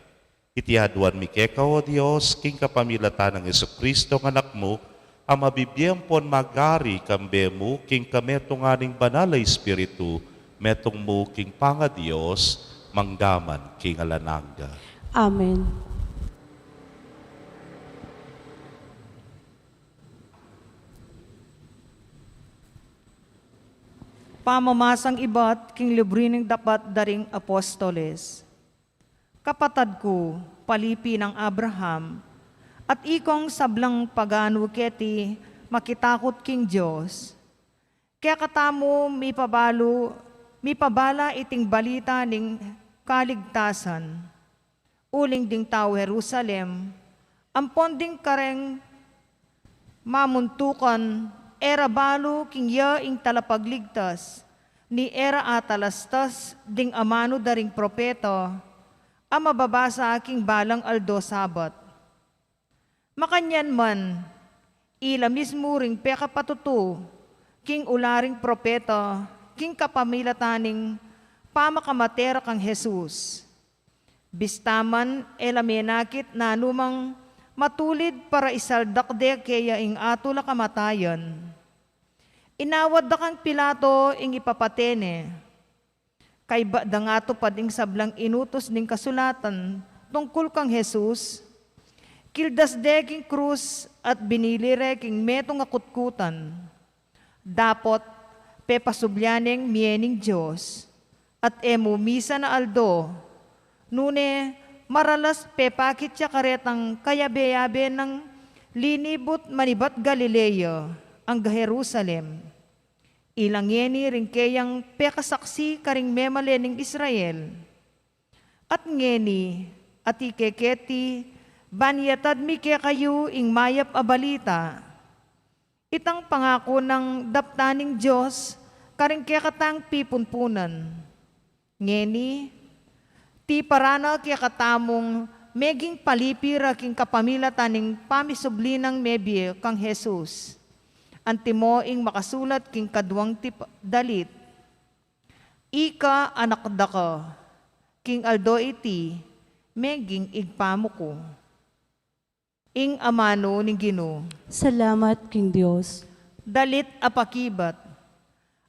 Itiaduan mi kay ka, O Diyos, king kapamilatan ng Jesucristo ng anak mo, ang mabibiyang pon magari kambe mo, king kametong aning banal na Espiritu, metong mo king panga Diyos, manggaman king alananga. Amen. Pamamasang iba't king librining dapat daring apostoles. Kapatad ko, palipi ng Abraham, at ikong sablang pagano keti makitakot king Diyos. Kaya katamo mi pabala iting balita ning kaligtasan. Uling ding tao Jerusalem, ampon ding kareng mamuntukan, era balo king ya ing talapagligtas, ni era atalastas ding amano daring propeta, ang mababasa aking balang aldo sabat. Makanyan man, ila mismo ring peka patutu, king ularing propeta, king kapamilataning pamakamatera kang Jesus. Bistaman elamenakit na numang matulid para isaldakde kaya ing atula kamatayan. Inawad da kang Pilato ing ipapatene. Kay ba da nga to pading sablang inutos ning kasulatan tungkol kang Jesus. Kildas de king krus at binilire king metong akutkutan. Dapot pepasubyaning miening Diyos at emo misa na aldo. Nune maralas pepakit siya karetang kayabe-yabe ng linibot manibat Galileo ang Jerusalem. Ilang yeni ring kayang pekasaksi karing memalening Israel. At ngeni at ikeketi banyatad mi kayo ing mayap a balita. Itang pangako ng daptaning Diyos karing kekatang pipunpunan. Ngeni, ti parana kaya katamong meging palipira king kapamila taning pamisublinang mebye kang Jesus. Antimo ing makasulat king kadwang dalit. Ika anak daka, king aldo iti, meging igpamo ko. Ing amano ning Ginoo. Salamat, King Diyos. Dalit apakibat.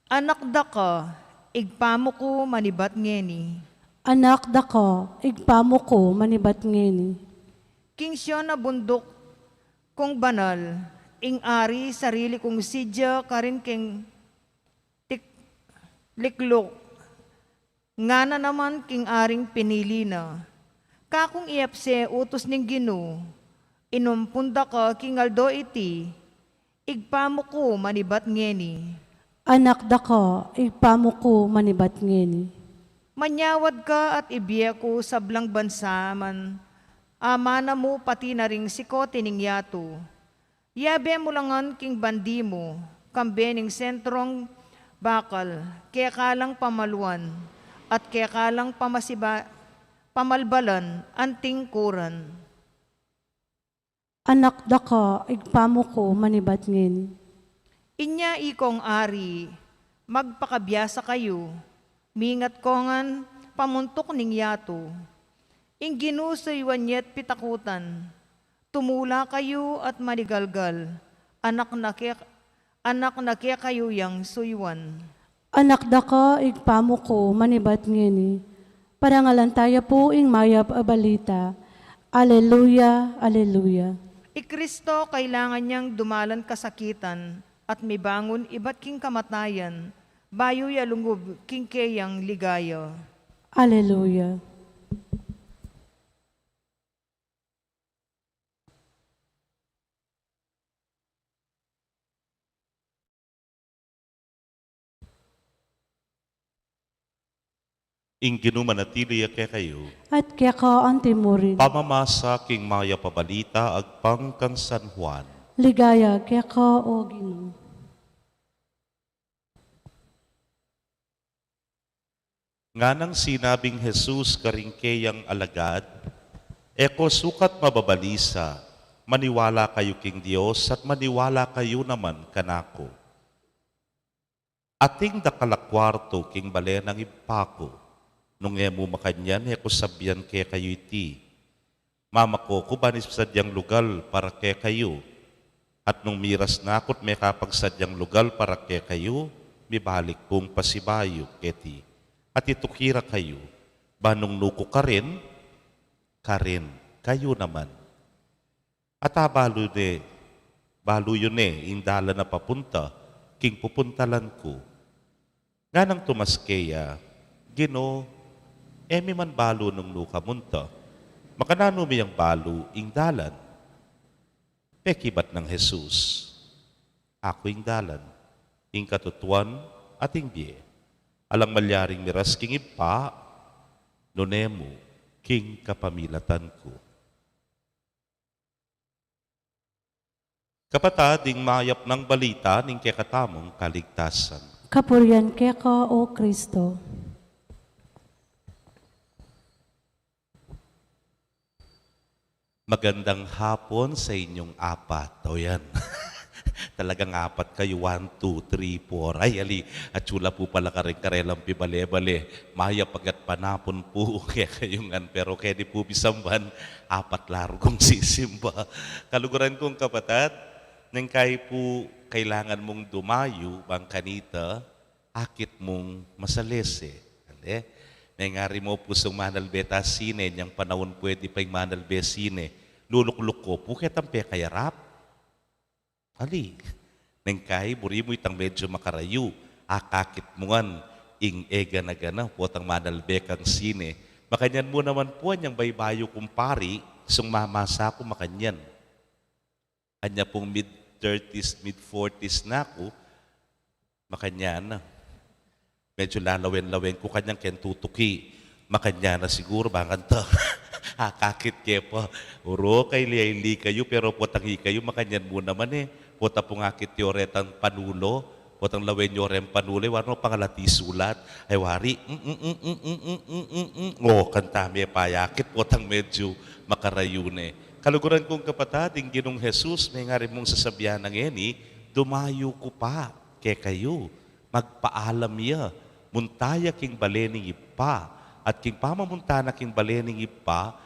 Anak daka, igpamo ko manibat ngeni. Anak dako, igpamo ko manibat ngeni. King siya na bundok kong banal, ing ari sarili kong sidya karin king liklok. Nga na naman king aring pinili na. Kakong iapse utos ning Ginoo, inumpunda ka king aldo iti, igpamo ko manibat ngeni. Anak dako, igpamo ko manibat ngeni. Manyawad ka at ibiya ko sa blang bansa man, ama na mo pati na ring sikote ning yato. Yabe mo langan king bandi mo, kambe ning sentrong bakal, kaya kalang pamaluan, at kaya kalang pamalbalan, anting kuran. Anak dako, igpamo ko manibat ngeni. Inya ikong ari, magpakabiyasa kayo, mingat kongan pamuntok ning yato. Ing ginusoy wanyet pitakutan, tumula kayo at maligalgal, anak na kaya kayo yang suywan. Anak dako, igpamo ko manibat ngeni. Parangalantaya po ing mayap a balita. Aleluya, aleluya. Ikristo kailangan niyang dumalan kasakitan at mibangon iba't king kamatayan, bayo yalungub king kayang ligaya. Aleluya. Ing ginumanatili kay kayo, At kaya ka ang timurin. pamamasa king maya pabalita agpang kang San Juan. Ligaya kaya ka o Ginoo. Nga nang sinabing Jesus karingkeyang alagad, eko sukat mababalisa, maniwala kayo king Diyos at maniwala kayo naman kanako. Ating dakalakwarto king balenang ipako, nung emo makanyan, eko sabyan kaya kayo iti. Mama ko, kubanis sadyang lugal para kaya kayo. At nung miras na ako't may kapagsadyang lugal para kaya kayo, mibalik kong pasibayo keti. At itukira kayo, banong nuko ka rin, karin kayo naman. At balo yun indala na papunta, king pupuntalan ko. Nga nang tumaskeya, Gino, emi man balo nung lukamunta, makanano miyang balo dalan. Pekibat ng Jesus, ako dalan, ing katutuan at biye. Alang malyaring miras king ipa, nonemo, king kapamilatan ko. Kapatad, ding mayap ng balita ning kekatamong kaligtasan. Kapurian keka o Kristo. Magandang hapon sa inyong apat. O yan. Talagang apat kayo. 1, 2, 3, 4. Ay, ali. At sula po pala karelang pibale-bale. Maya pagat panapon po. Kaya kayungan. Pero kaya di po bisamban. Apat laro kong sisimba. Kaluguran kong kapatid, nang kayo po kailangan mong dumayo, bang kanita, akit mong masalese. Ande? Nangari mo po sa manalbeta sine, niyang panahon pwede pa yung manalbe sine. Luluk-luk ko po, ketang pekayarap. Ali, nang kay, buri mo itang medyo makarayu, akakit mo ngan, ing ega na gana, po tang manalbe kang sine. Makanyan mo naman po, niyang baybayo kumpari, sung mamasa ko makanyan. Anya pong mid-30s, mid-40s na ako, makanyan na. Medyo lalawen-lawen ko kanyang kentutuki. Makanya na siguro, banganta. Kakit kaya pa. Uro, kay li kayo, pero potangi kayo, makanyan mo naman Pota pong akit yoretang panulo, potang lawen yorem panulo, warno pangalati sulat. Ay wari, kantami payakit, potang medyo makarayune. Kaluguran kong kapatid, ginong Jesus, may nga rin mong sasabihan ng dumayo ko pa, kaya kayo, magpaalam ya, muntaya king balening ipa, at king pamamunta na king balening ipa,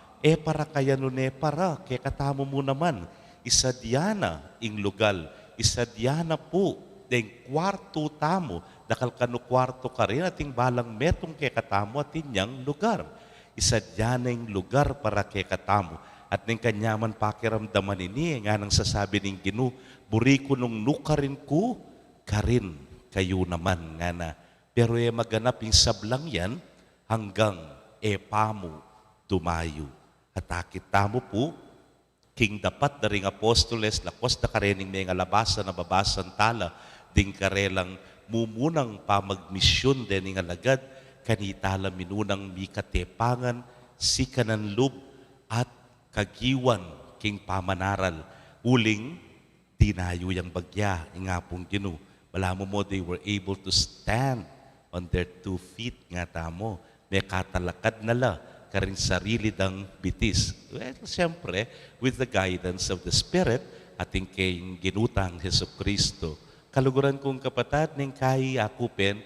para kaya nun para, kaya katamo mo naman, isadyana ing lugal, isadyana po, deng kwarto tamo, dakal kanu kwarto ka rin, ating balang metong kaya katamo at inyang lugar. Isadyana ing lugar para kaya katamo. At ning kanyaman pakiramdaman nga nang sasabi ning Ginu, buri ko nung nukarin ko, karin kayo naman nga na. Pero maganap yung sablang yan hanggang pamo tumayo. At akit tamo po, king dapat na ring apostoles, lakos na karening may labasan na babasan tala, ding karelang mumunang pamagmisyon din ng alagad, kanitala minunang mikatepangan, sikanan lub, at kagiwan king pamanaral. Uling, dinayo yung bagya, nga pong Ginu. Wala mo they were able to stand on their 2 feet nga tamo. May katalakad nala, karing sarili dang bitis. Well, siyempre, with the guidance of the Spirit, ating kayong ginutang Heso Kristo. Kaluguran kong kapatid, ning kay akupin,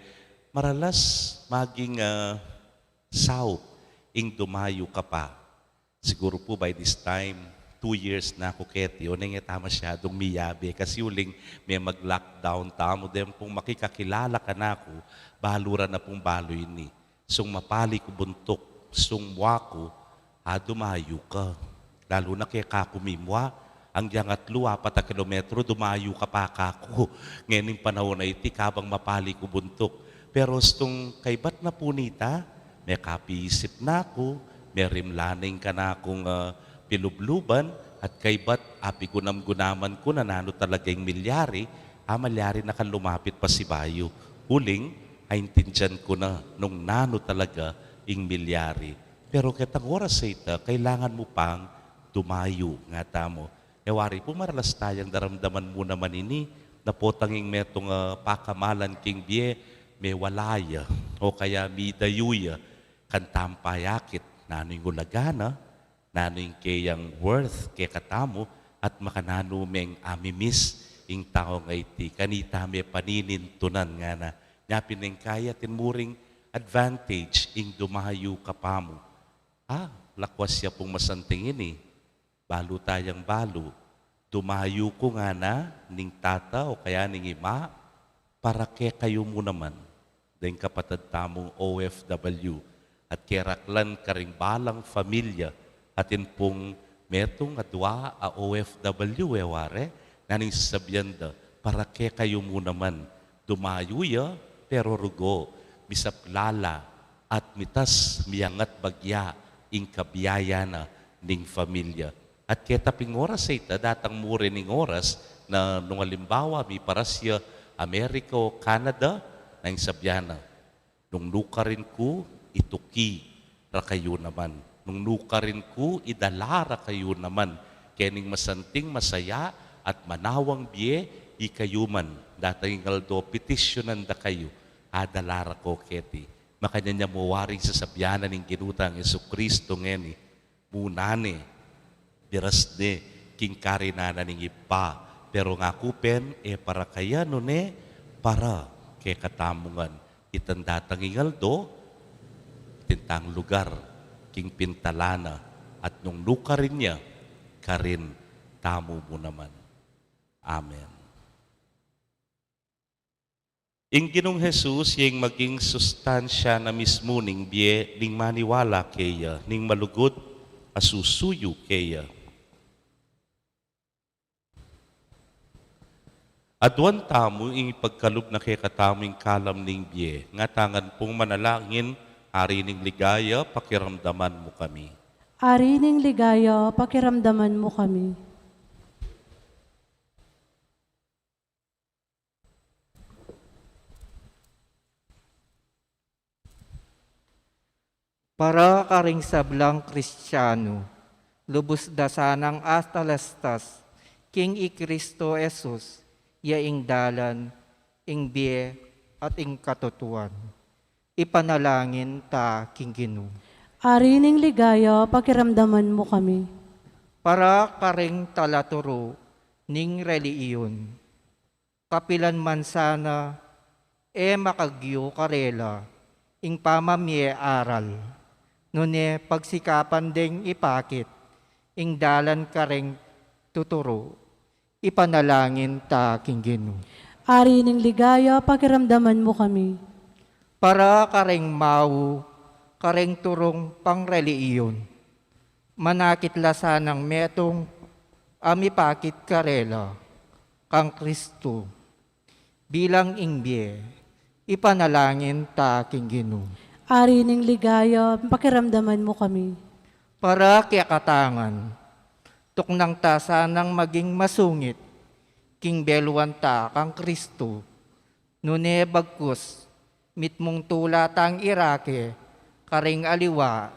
maralas maging south, ing dumayo ka pa. Siguro po by this time, 2 years na ako ketyo, nang masyadong miyabe. Kasi uling may mag-lockdown tamo, din pong makikakilala ka na ako, balura na pong baloy ni. Sung mapali ko buntok, sung wako, dumayo ka. Lalo na kaya kakumimwa, ang diyangatlo, 4 kilometro, dumayo ka pa kako. Ngayon panahon na iti, kabang mapali ko buntok. Pero stung kaybat na punita, may kapiisip na ako, may rimlaning ka na akong pilubluban, at kaybat api gunam-gunaman ko na nano talaga yung milyari, malyari na kan lumapit pa si Bayo. Huling, ay intindihan ko na nung nano talaga yung milyari. Pero kitang oras sa ita, kailangan mo pang dumayo nga tamo. Ewari po maralas tayang daramdaman mo naman ini, na potanging metong pakamalan king biye, may walaya, o kaya may dayuya, kantampayakit, nano yung ulagana, nano yung kayang worth kay katamo, at makanano meng amimis, ing tao nga iti, kanita may paninintunan nga na, nyapin ng kaya tinmuring advantage, ing dumayo kapamo. Lakwas siya pong masantingin balo tayang balo, dumayo ko nga na, ning tata o kaya ning ima, para kaya kayo mo naman, dahil kapatid tamong OFW, at keraklan karing balang familia, Atin pong metong adwa a OFW ware, naning sasabihan da, para ke kayo mo naman, dumayo ya, pero rugo, misaplala, at mitas miyangat bagya, ing kabiyaya na ning familia. At kaya taping oras ay ita, datang mo rin ning oras na nung halimbawa, may parasya Amerika o Canada, na yung sabyana, nung luka rin ko, ituki ra kayo naman. Nung luka rin ko, idalara kayo naman. Kening masanting masaya at manawang biye, ikayo man. Datang ingaldo, petisyonan da kayo. Adalara ko keti. Makanya niya mawaring sa sabyanan ng ginutang Yesu Kristo ngeni. Munane, biras ne, king karinana ning ipa. Pero nga kupen, para kaya no ne, para kay katamungan. Itandatang ingaldo, tintang lugar, king pintalana, at nung luka rin niya, karin tamo mo naman. Amen. Ing Ginong Jesus, yung maging sustansya na mismo ning biye, ning maniwala kaya, ning malugod, asusuyo kaya. Adwan tamo ing pagkalub na kay kataming kalam ning biye, nga tangan pong manalangin, ari ning ligaya, pakiramdaman mo kami. Ari ning ligaya, pakiramdaman mo kami. Para karing sablang Kristiyano, lubos da sanang astalastas, king i Kristo Jesus, yaing dalan, ing biye, at ing katutuan. Ipanalangin ta king Ginoo. Ari ning ligaya, pakiramdaman mo kami. Para karing talaturo, ning reliyon. Kapilan man sana, makagyo karela, ing pamamye aral. Nune pagsikapan ding ipakit, ing dalan kareng tuturo, ipanalangin ta king Ginoo. Ari ning ligaya, pakiramdaman mo kami. Para kareng mau, kareng turong pangreliyon, manakit lasanang metong amipakit karela, kang Kristo, bilang ingbiye, ipanalangin ta king Ginoo. Ari ning ligaya, pakiramdaman mo kami. Para kiakatangan, tuknang ta sanang maging masungit, king beluan ta kang Kristo, nune bagkus, mitmong tula tang irake, karing aliwa,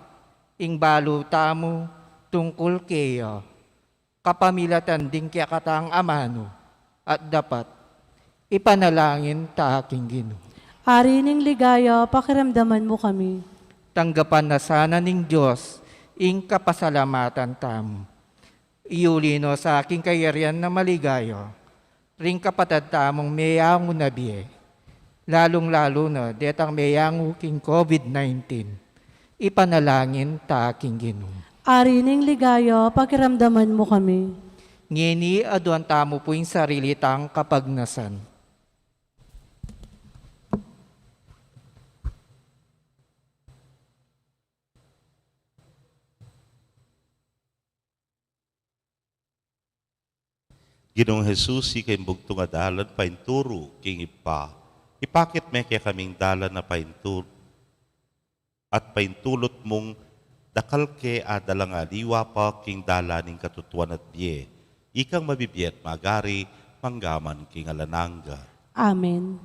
ing balu tamo, tungkol kaya, kapamilatan ding kiakatang amano, at dapat, ipanalangin ta king Ginoo. Ari ning ligaya, pakiramdaman mo kami. Tanggapan na sana ning Diyos, ing kapasalamatan tamo. Iulino sa aking kayarian na maligaya, ring kapatad tamong mayango na biye, lalong-lalo na detang mayango king COVID-19, ipanalangin ta king Ginoo. Ari ning ligaya, pakiramdaman mo kami. Ngini aduan tamo po yung sarili tang kapagnasan. Ginong Jesus, ikay bugto nga dalan, painturo, king ipa. Ipakit me kaya kaming dalan na painturo. At paintulot mong dakal ke adalang aliwa pa king dalaning katutuan at biye. Ikang mabibiyet magari, manggaman king alananga. Amen.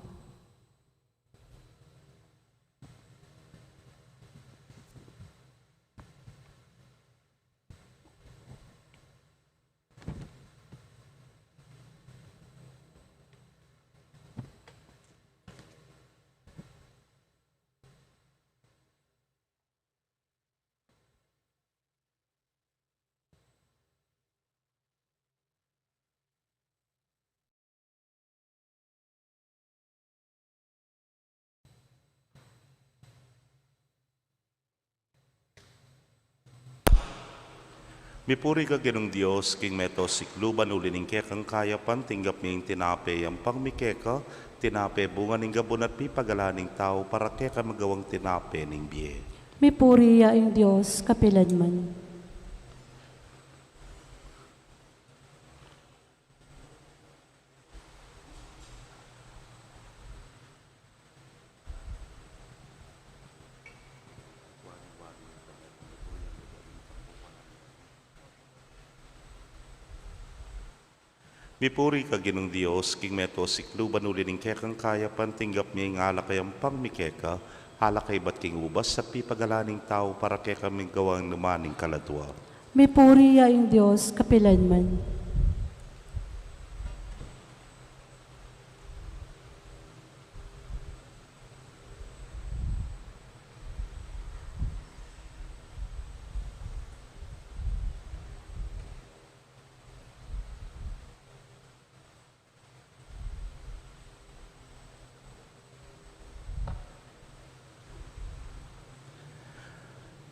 Mipuri ka ginong Diyos, king meto sikluban ulining kekang kayapan, tinggap ming tinape ang pangmikeka, tinape bunga ning gabon at pipagalaning tao para keka magawang tinape ning biye. Mipuri ya ing Diyos, kapilan man. Mipuri ka ginong Dios, king meto sikluban ulining kekang kaya pantinggap niya yung ala kayang pangmikeka, hala kay bat king ubas sa pipagalaning tao para kay kaming gawang numaning kaladwa. May puri yaing Diyos, kapilanman.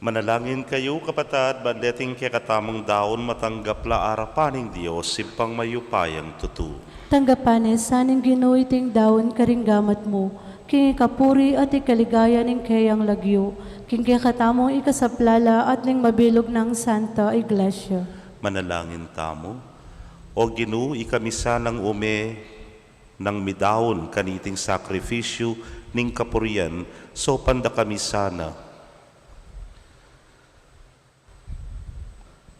Manalangin kayo, kapatad, bandeting kay katamong daon matanggap la arapaning Diyos, simpang mayupayang tutu. Tanggapanes, saning ginuiting daon karinggamat mo, king ikapuri at ikaligaya ning kayang lagyo, king katamong ikasaplala at ning mabilog ng Santa Iglesia. Manalangin tamo, o Ginu, ikamisa ng ume ng midaon kaniting sakrifisyo ning kapurian, so panda kami sana.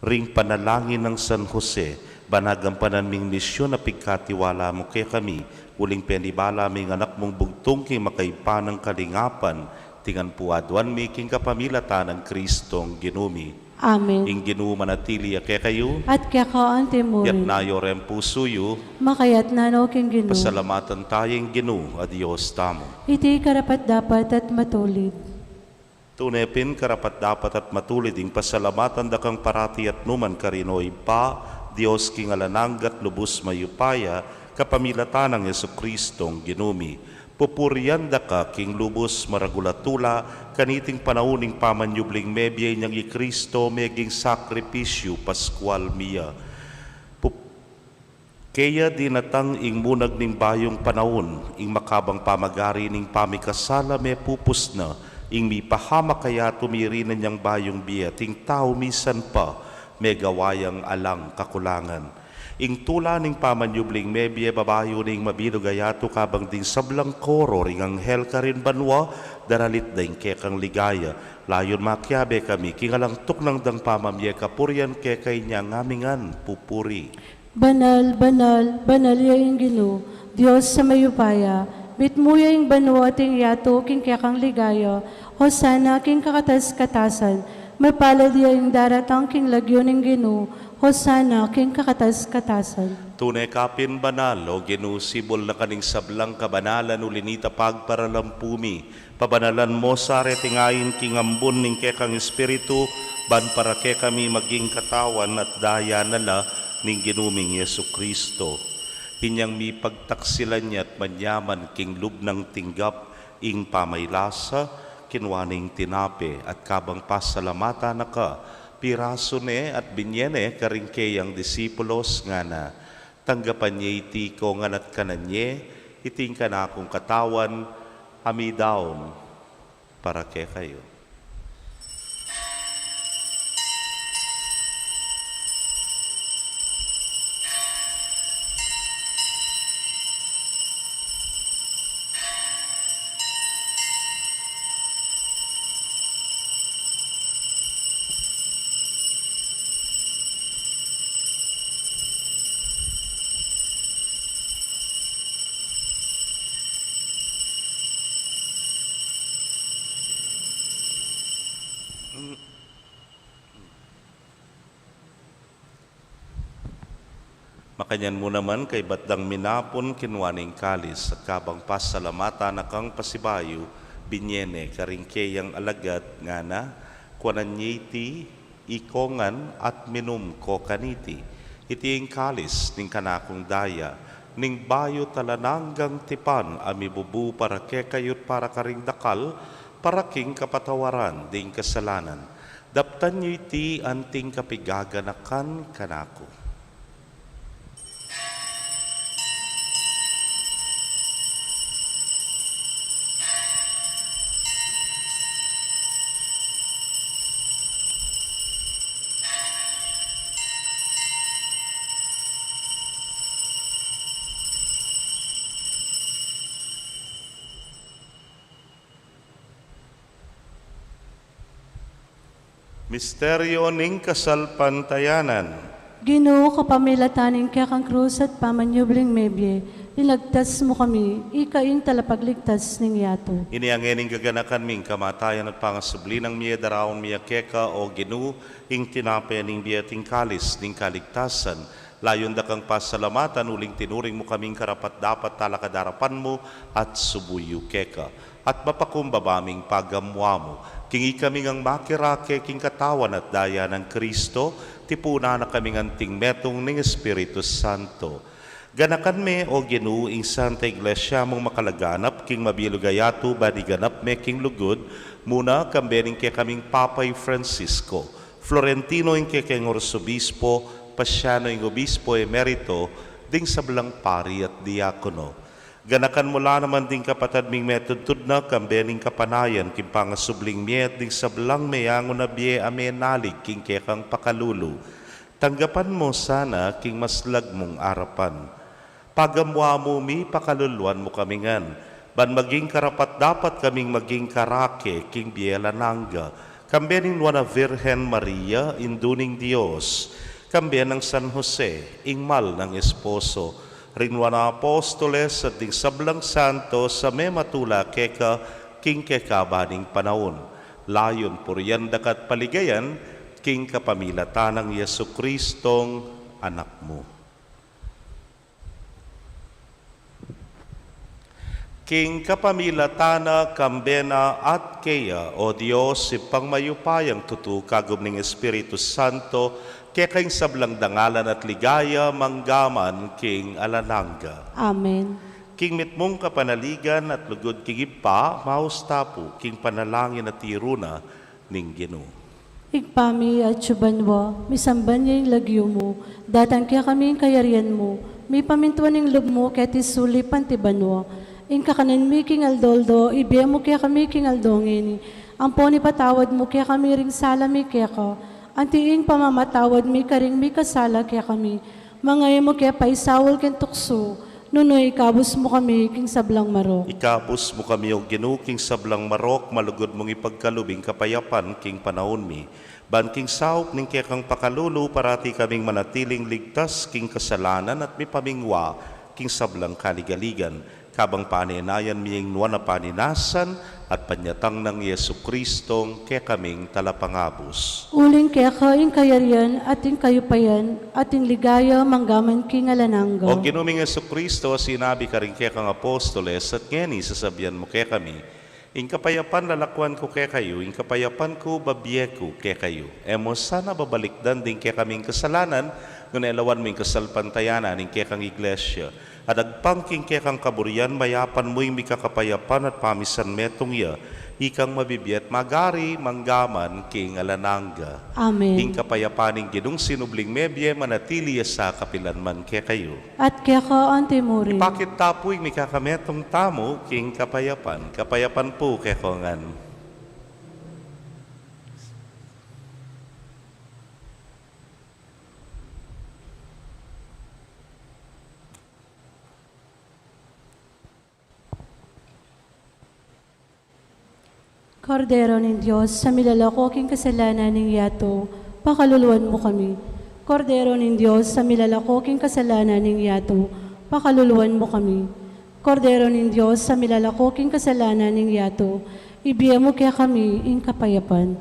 Ring panalangin ng San Jose, banagampanan ming misyon na pigkatiwala mo kay kami, uling penibala ming anak mong bugtong king makaipa ng kalingapan, tingan puadwan mi king kapamilatan ng Kristong ginumi. Amen. Ing Ginu manatili kay kayo, At kaya kaante mo yat rin, nayo rin pusuyo, makayat nano king ginu, pasalamatan tayong Ginu, adios tamo. iti karapat dapat at matulid. Tunepin karapat dapat at matulid ing pasalamatan dakang parati at numan karinoy pa, Diyos king alananggat lubos mayupaya, kapamilatan ng Yesu Kristong ginumi. Pupurian daka king lubos maragulatula, kaniting panauning pamanyubling mebiyay niyang i Kristo meging sakripisyo paskwal miya. Kaya dinatang ing munag ning bayong panahon, ing makabang pamagari ning pamikasala me pupus na, ing mi pahama kaya tumirinan niyang bayong biya, ting tao misan pa, may gawayang alang kakulangan. Ing tula ning pamanyubling may biya babayo ning mabinugayato kabang ding sablang koro, ring anghel ka rin banwa, daralit daing kekang ligaya. Layon makyabe kami, kingalang tuknang dang pamamye kapuryan kekay niya ngamingan pupuri. Banal, banal, banal yaing ginu, Diyos sa mayupaya, bitmuya ing banwa ting yato king kekang ligaya, hosana king kakatas-katasan, mapalad yaing daratang king lagyo ning ginu, hosana king kakatas-katasan. Tunay kapin banal o ginusibol na kaning sablang kabanalan ulinita pagparalampumi, pabanalan mo sa retingayin king ambon ning kekang espiritu, ban para ke kami maging katawan at daya nala ning ginuming Yesu Kristo. Pinyang mi pagtaksilan niya at manyaman king lubnang tinggap ing pamaylasa, kinwaning tinape at kabang pasalamata na ka, piraso ne at binyene karingke ang disipulos nga na, tanggapan niya iti ko nga nat kananye, iting ka na akong katawan, hamidaon para ke kayo. Makanyan mo naman kay batdang minapon kinwaning kalis at kabang pasalamata na kang pasibayo, binyene karingkeyang alagad nga na, kwananyiti, ikongan at minum ko kaniti. Iti ang kalis ning kanakong daya, ning bayo talananggang tipan amibubu para kekayot para karing dakal, para king kapatawaran ding kasalanan. Daptan nyo iti anting kapigaganakan kanako. Misteryo ning kasalpantayanan. Ginoo kapamilataning kaya kang krus at pamanyubling mebye, ilagtas mo kami, ikaing talapagligtas ning yato. Iniangening gaganakan ming kamatayan at pangasubli ng miya daraon miya keka o ginu, ing tinapay ning biyating kalis ning kaligtasan. Layon da kang pasalamatan, uling tinuring mo kaming karapat dapat talakadarapan mo at subuyo keka. At mapakumbabaming pagamwa mo, kingi kami ang makirake king katawan at daya ng Kristo, tipuna na kaming anting metong ng Espiritu Santo. Ganakan me o ginuing Santa Iglesia mong makalaganap, king mabilugayato baniganap me king lugod, muna kambening kay kaming Papay Francisco, Florentino ing kay king Orsobispo, Pasiano ing Obispo Emerito, ding sablang pari at diakono. Ganakan mula naman ding kapatad ming metudtud na kambening kapanayan, king pangasubling miet, ding sablang mayangon na biye amenalig, king kekang pakalulu. Tanggapan mo sana, king maslag mong arapan. Pagamwa mo mi, pakaluluan mo kamingan. Ban maging karapat dapat kaming maging karake, king biela nangga. Kambening nuana Virgen Maria, induning Diyos. Kamben ng San Jose, ingmal ng esposo. Rinwa na apostoles at ding sablang santo sa may matula keka king kekabaning panahon. Layon puriyan dakat paligayan, king kapamilatan ng Yesu Kristong anak mo. King kapamilatana, kambena at kaya, o Diyos, ipangmayupayang tutu kagum ng Espiritu Santo, kekaing sablang dangalan at ligaya, manggaman, king alananga. Amen. King mitmong kapanaligan at lugod kigipa, maustapu, king panalangin at tiruna, ning Ginoo. Igpami at subanwa, misamban niya yung lagyo mo, datang kaya kami yung kayarian mo, may pamintuan yung lub mo, kaya tisuli pantibanwa. Ing kakanan mi king aldoldo, ibiya mo kaya kami king aldongin. Ang poni patawad mo kaya kami ring sala mi kaya ka. Ang tiing pamamatawad mi karing mi kasala kaya kami. Mangay mo kaya paisawal ken tukso. Nunoy ikabos mo kami king sablang marok. Ikabos mo kami o Ginoo, king sablang marok, malugod mong ipagkalubing kapayapan, king panahon mi. Ban king saup ning kekang pakalulu, parati kaming manatiling ligtas, king kasalanan at mi pamingwa, king sablang kaligaligan. Kabang paninayan miyeng nuwan na paninasan at panyatang ng Yesu Kristong kaya kaming talapangabos. Uling kaya ka ing kayarian ating kayupayan, ating ligaya manggaman king alanangga. O ginuming Yesu Kristo, sinabi ka rin kaya kang apostoles at ngeni sasabihan mo kaya kami, ing kapayapan lalakwan ko kaya kayo, ing kapayapan ko babiye ko kaya kayo. Emo sana babalikdan din kaya kaming kasalanan, nung elawan mo yung kasalpantayanan ing kaya kang iglesia. At agpangking kaya kang kaburian, mayapan mo yung mikakapayapan at pamisan metong ya, ikang mabibiyat magari, manggaman, king alananga. Amen. Ing kapayapaning ginung sinubling mebye, manatili sa kapilanman kaya kayo. At kaya ka antimuri. Ipakit tapoy mikakametong tamo, king kapayapan. Kapayapan po kaya kongan. Kordero ng Diyos, sa milalakoking kasalanan ng yato, pakaluluan mo kami. Kordero ng Diyos, sa milalakoking kasalanan ng yato, pakaluluan mo kami. Kordero ng Diyos, sa milalakoking kasalanan ng yato, ibiya mo kaya kami ing kapayapan.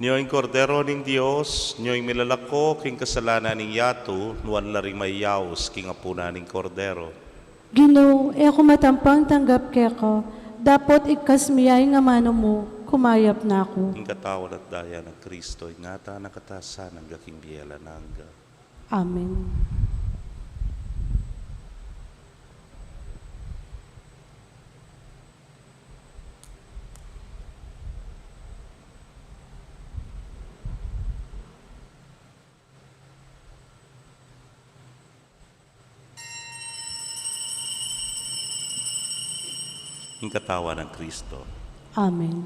Niyo'y kordero ng Diyos, niyo'y milalako, king kasalanan ng yato, nuwan laring mayaos, king apuna ng kordero. Ginoo, e ako matampang tanggap kaya ka, dapat ikas miyay nga mano mo, kumayap na ako. King katawan at daya ng Kristo, ingata nakatasan ng gaking biyela nangga. Amen. King katawan ng Kristo. Amen.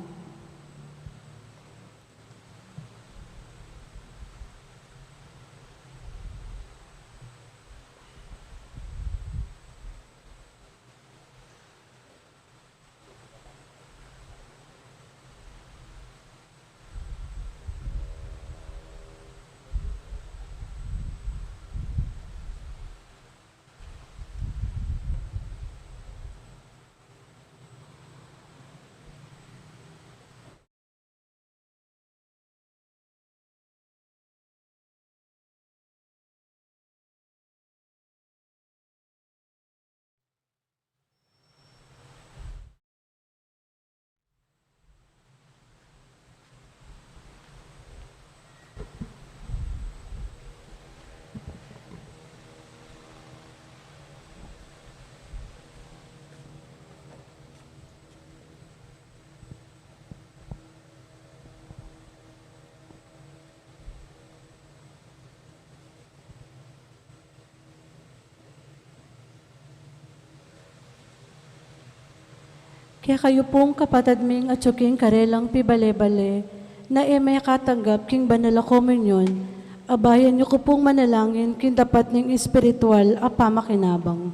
Kaya kayo pong kapatid ming at yuking karelang pibale-bale, na may katanggap king banala komunyon, abayan niyo ko pong manalangin king dapat ning espiritual a pamakinabang.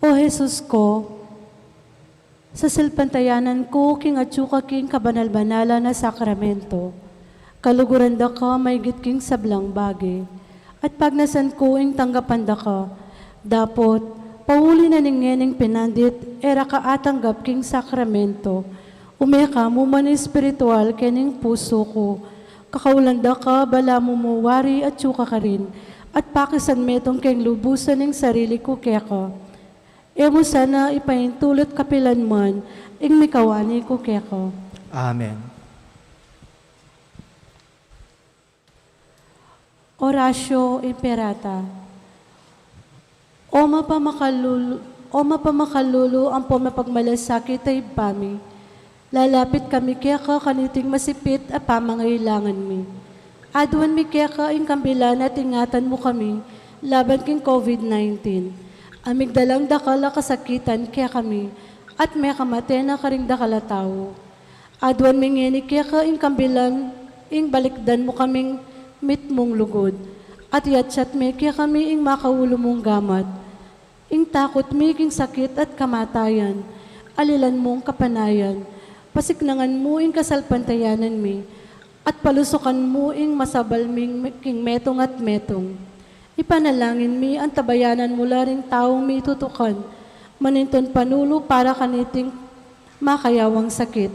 O Jesus ko, sa silpantayanan ko king atsuka king kabanal-banala na sakramento, kaluguran da ka may king sablang bagi, at pag nasan ko ing tanggapan da ka, dapot, pauli na ningening pinandit, era ka atanggap king sakramento, umeka mo man espiritual kening puso ko, kakaulanda ka, bala mo wari at tsuka ka rin, at pakisan metong keng lubusan ng sarili ko kaya ka. Emo sana ipaintulot kapilan man, ing mikawani ko kaya ka. Amen. Oratio Imperata. O mapamakalulu ang pumapagmalasakit ay pami. Lalapit kami kaya ka kaniting masipit a pamangailangan mi. Aduan mi kaya ka ing kambilan at ingatan mo kami laban king COVID-19. Amigdalang dakala kasakitan kaya kami at may kamate na karing dakala tao. Aduan mi ngeni kaya ka ing kambilan ing balikdan mo kaming mitmong lugod. At yatsat mi kaya kami ing makaulo mong gamat. Ing takot mi king sakit at kamatayan. Alilan mong kapanayan. Pasiknangan mo ing kasalpantayanan mi. At palusukan mo ing masabal ming king metong at metong. Ipanalangin mi ang tabayanan mula ring taong mi tutukan. Maninton panulo para kaniting makayawang sakit.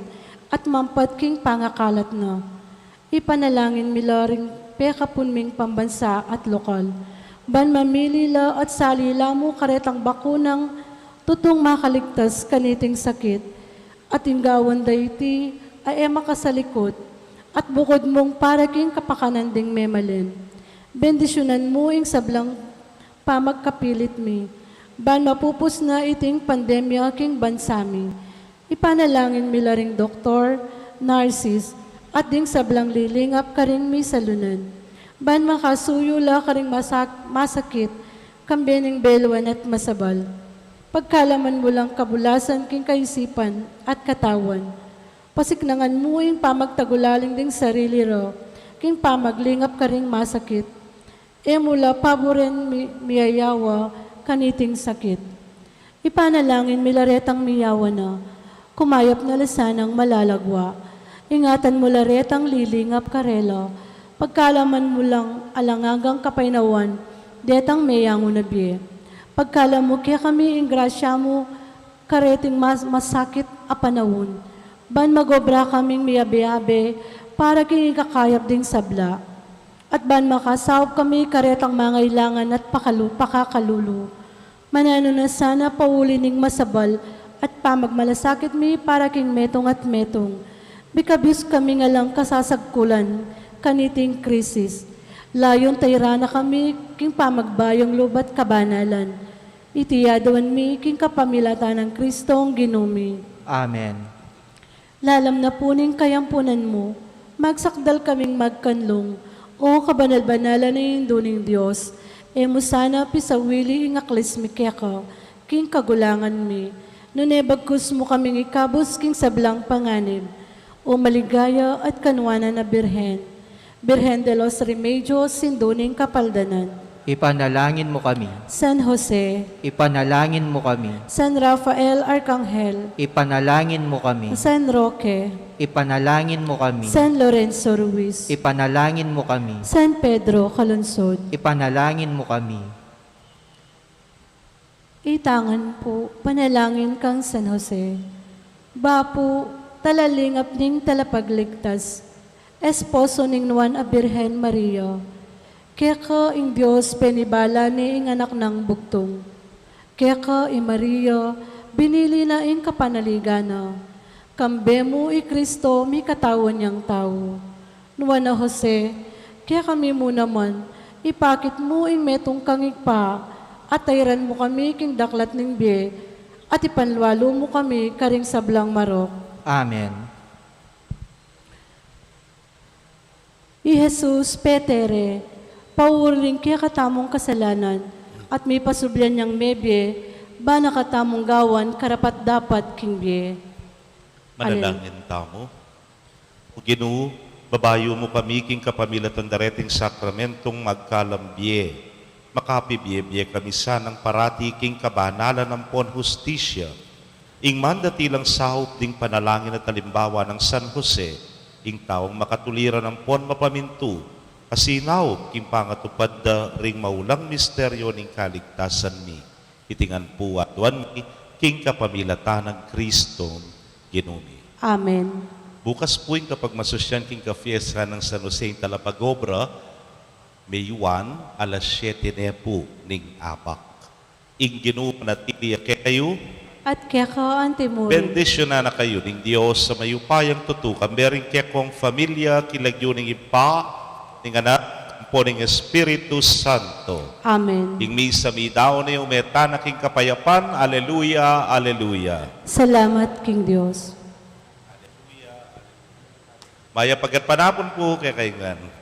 At mampat king pangakalat na. Ipanalangin mi ring pekapun ming pambansa at lokal. Ban mamili la at salila mo karetang bakunang tutong makaligtas kaniting sakit. At inggawan dayti ay makasalikot at bukod mong para king kapakanan ding memalin. Bendisyonan mo ing sablang pamagkapilit mi. Ban mapupus na iting pandemya king bansami. Ipanalangin mi ring doktor, nurses, at ding sablang lilingap karing mi salunan. Ban makasuyo la karing masakit, kambening belwan at masabal. Pagkalaman mo lang kabulasan king kaisipan at katawan. Pasiknangan mo ing pamagtagulaling ding sarili ro, king pamaglingap karing masakit. Mula paboren miyayawa kaniting sakit. Ipanalangin milaretang miyawa na, kumayap na lasanang malalagwa. Ingatan mo laretang lilingap karela, pagkalaman mo lang alangagang kapainawan, detang meyango na biye. Pagkala mo kaya kami ing grasya mo, kareting masakit a panahon. Ban magobra kaming miyabe-abe, para king kakayap ding sabla. At ban makasawap kami karetang mangailangan at pakakalulu. Manano na sana pauli ning masabal at pamagmalasakit mi para king metong at metong. Bikabis kami nga lang kasasagkulan, kaniting krisis. Layon tayrana kami king pamagbayong lubat kabanalan. Itiyadawan mi king kapamilatan ng Kristong ginumi. Amen. Lalam na puning kayampunan mo, magsakdal kaming magkanlong, o kabanal-banala na induning Diyos, mo sana pisawili ing aklis mi keka, king kagulangan mi, nunebagkus mo kaming ikabos king sablang panganib, o maligaya at kanwana na birhen, Birhen de los Remedios, sinduning kapaldanan. Ipanalangin mo kami. San Jose, Ipanalangin mo kami. San Rafael Arcangel, Ipanalangin mo kami. San Roque, Ipanalangin mo kami. San Lorenzo Ruiz, Ipanalangin mo kami. San Pedro Calungsod. Ipanalangin mo kami. Itangan po, panalangin kang San Jose. Bapo, talalingap ning talapagligtas, esposo ning Juan a Birhen Maria. Kaya ka ing Diyos penibala ni ing anak ng bugtong. Kaya ka ing Maria, binili na ing kapanaligana. Kambe mo i Kristo, mi katawan niyang tao. Nuwan na Jose, kaya kami mo naman, ipakit mo ing metong kangigpa, at tayran mo kami king daklat ning biye, at ipanlwalo mo kami karing sablang marok. Amen. I Jesus, Petere, pauuling kaya katamong kasalanan, at may pasublyan niyang mebye, ba nakatamong gawan, karapat dapat king biye. Manalangin tamo. O Ginoo, babayo mo kami king kapamilatan dareting sakramentong magkalambye. Makapibye-bye kami sanang parati king kabanalan ng pon hustisya. Ing mandati lang sahop ding panalangin at talimbawa ng San Jose, ing taong makatuliran ng pon mapamintu, asinaw king pangatupad da ring maulang misteryo ning kaligtasan mi. Itingan po at wan mi king kapamilatan ng Kristo Ginumi. Amen. Bukas po yung kapag masosyan king kafiesta ng San Jose yung Talapagobra, May 1, alas 7 na po ning apak. Ing Ginoo manatili kayo, At kaya ka, Ante Mori. bendisyon na kayo ning Diyos sa mayupayang tutukan. Meron kaya kong familia, kilagyo ning ipa, ning anak, po ning Espiritu Santo. Amen. Ing misa mi daw na yung meta king kapayapan. Aleluya, aleluya. Salamat, King Diyos. Maya pagkat panapon po kay kaingan.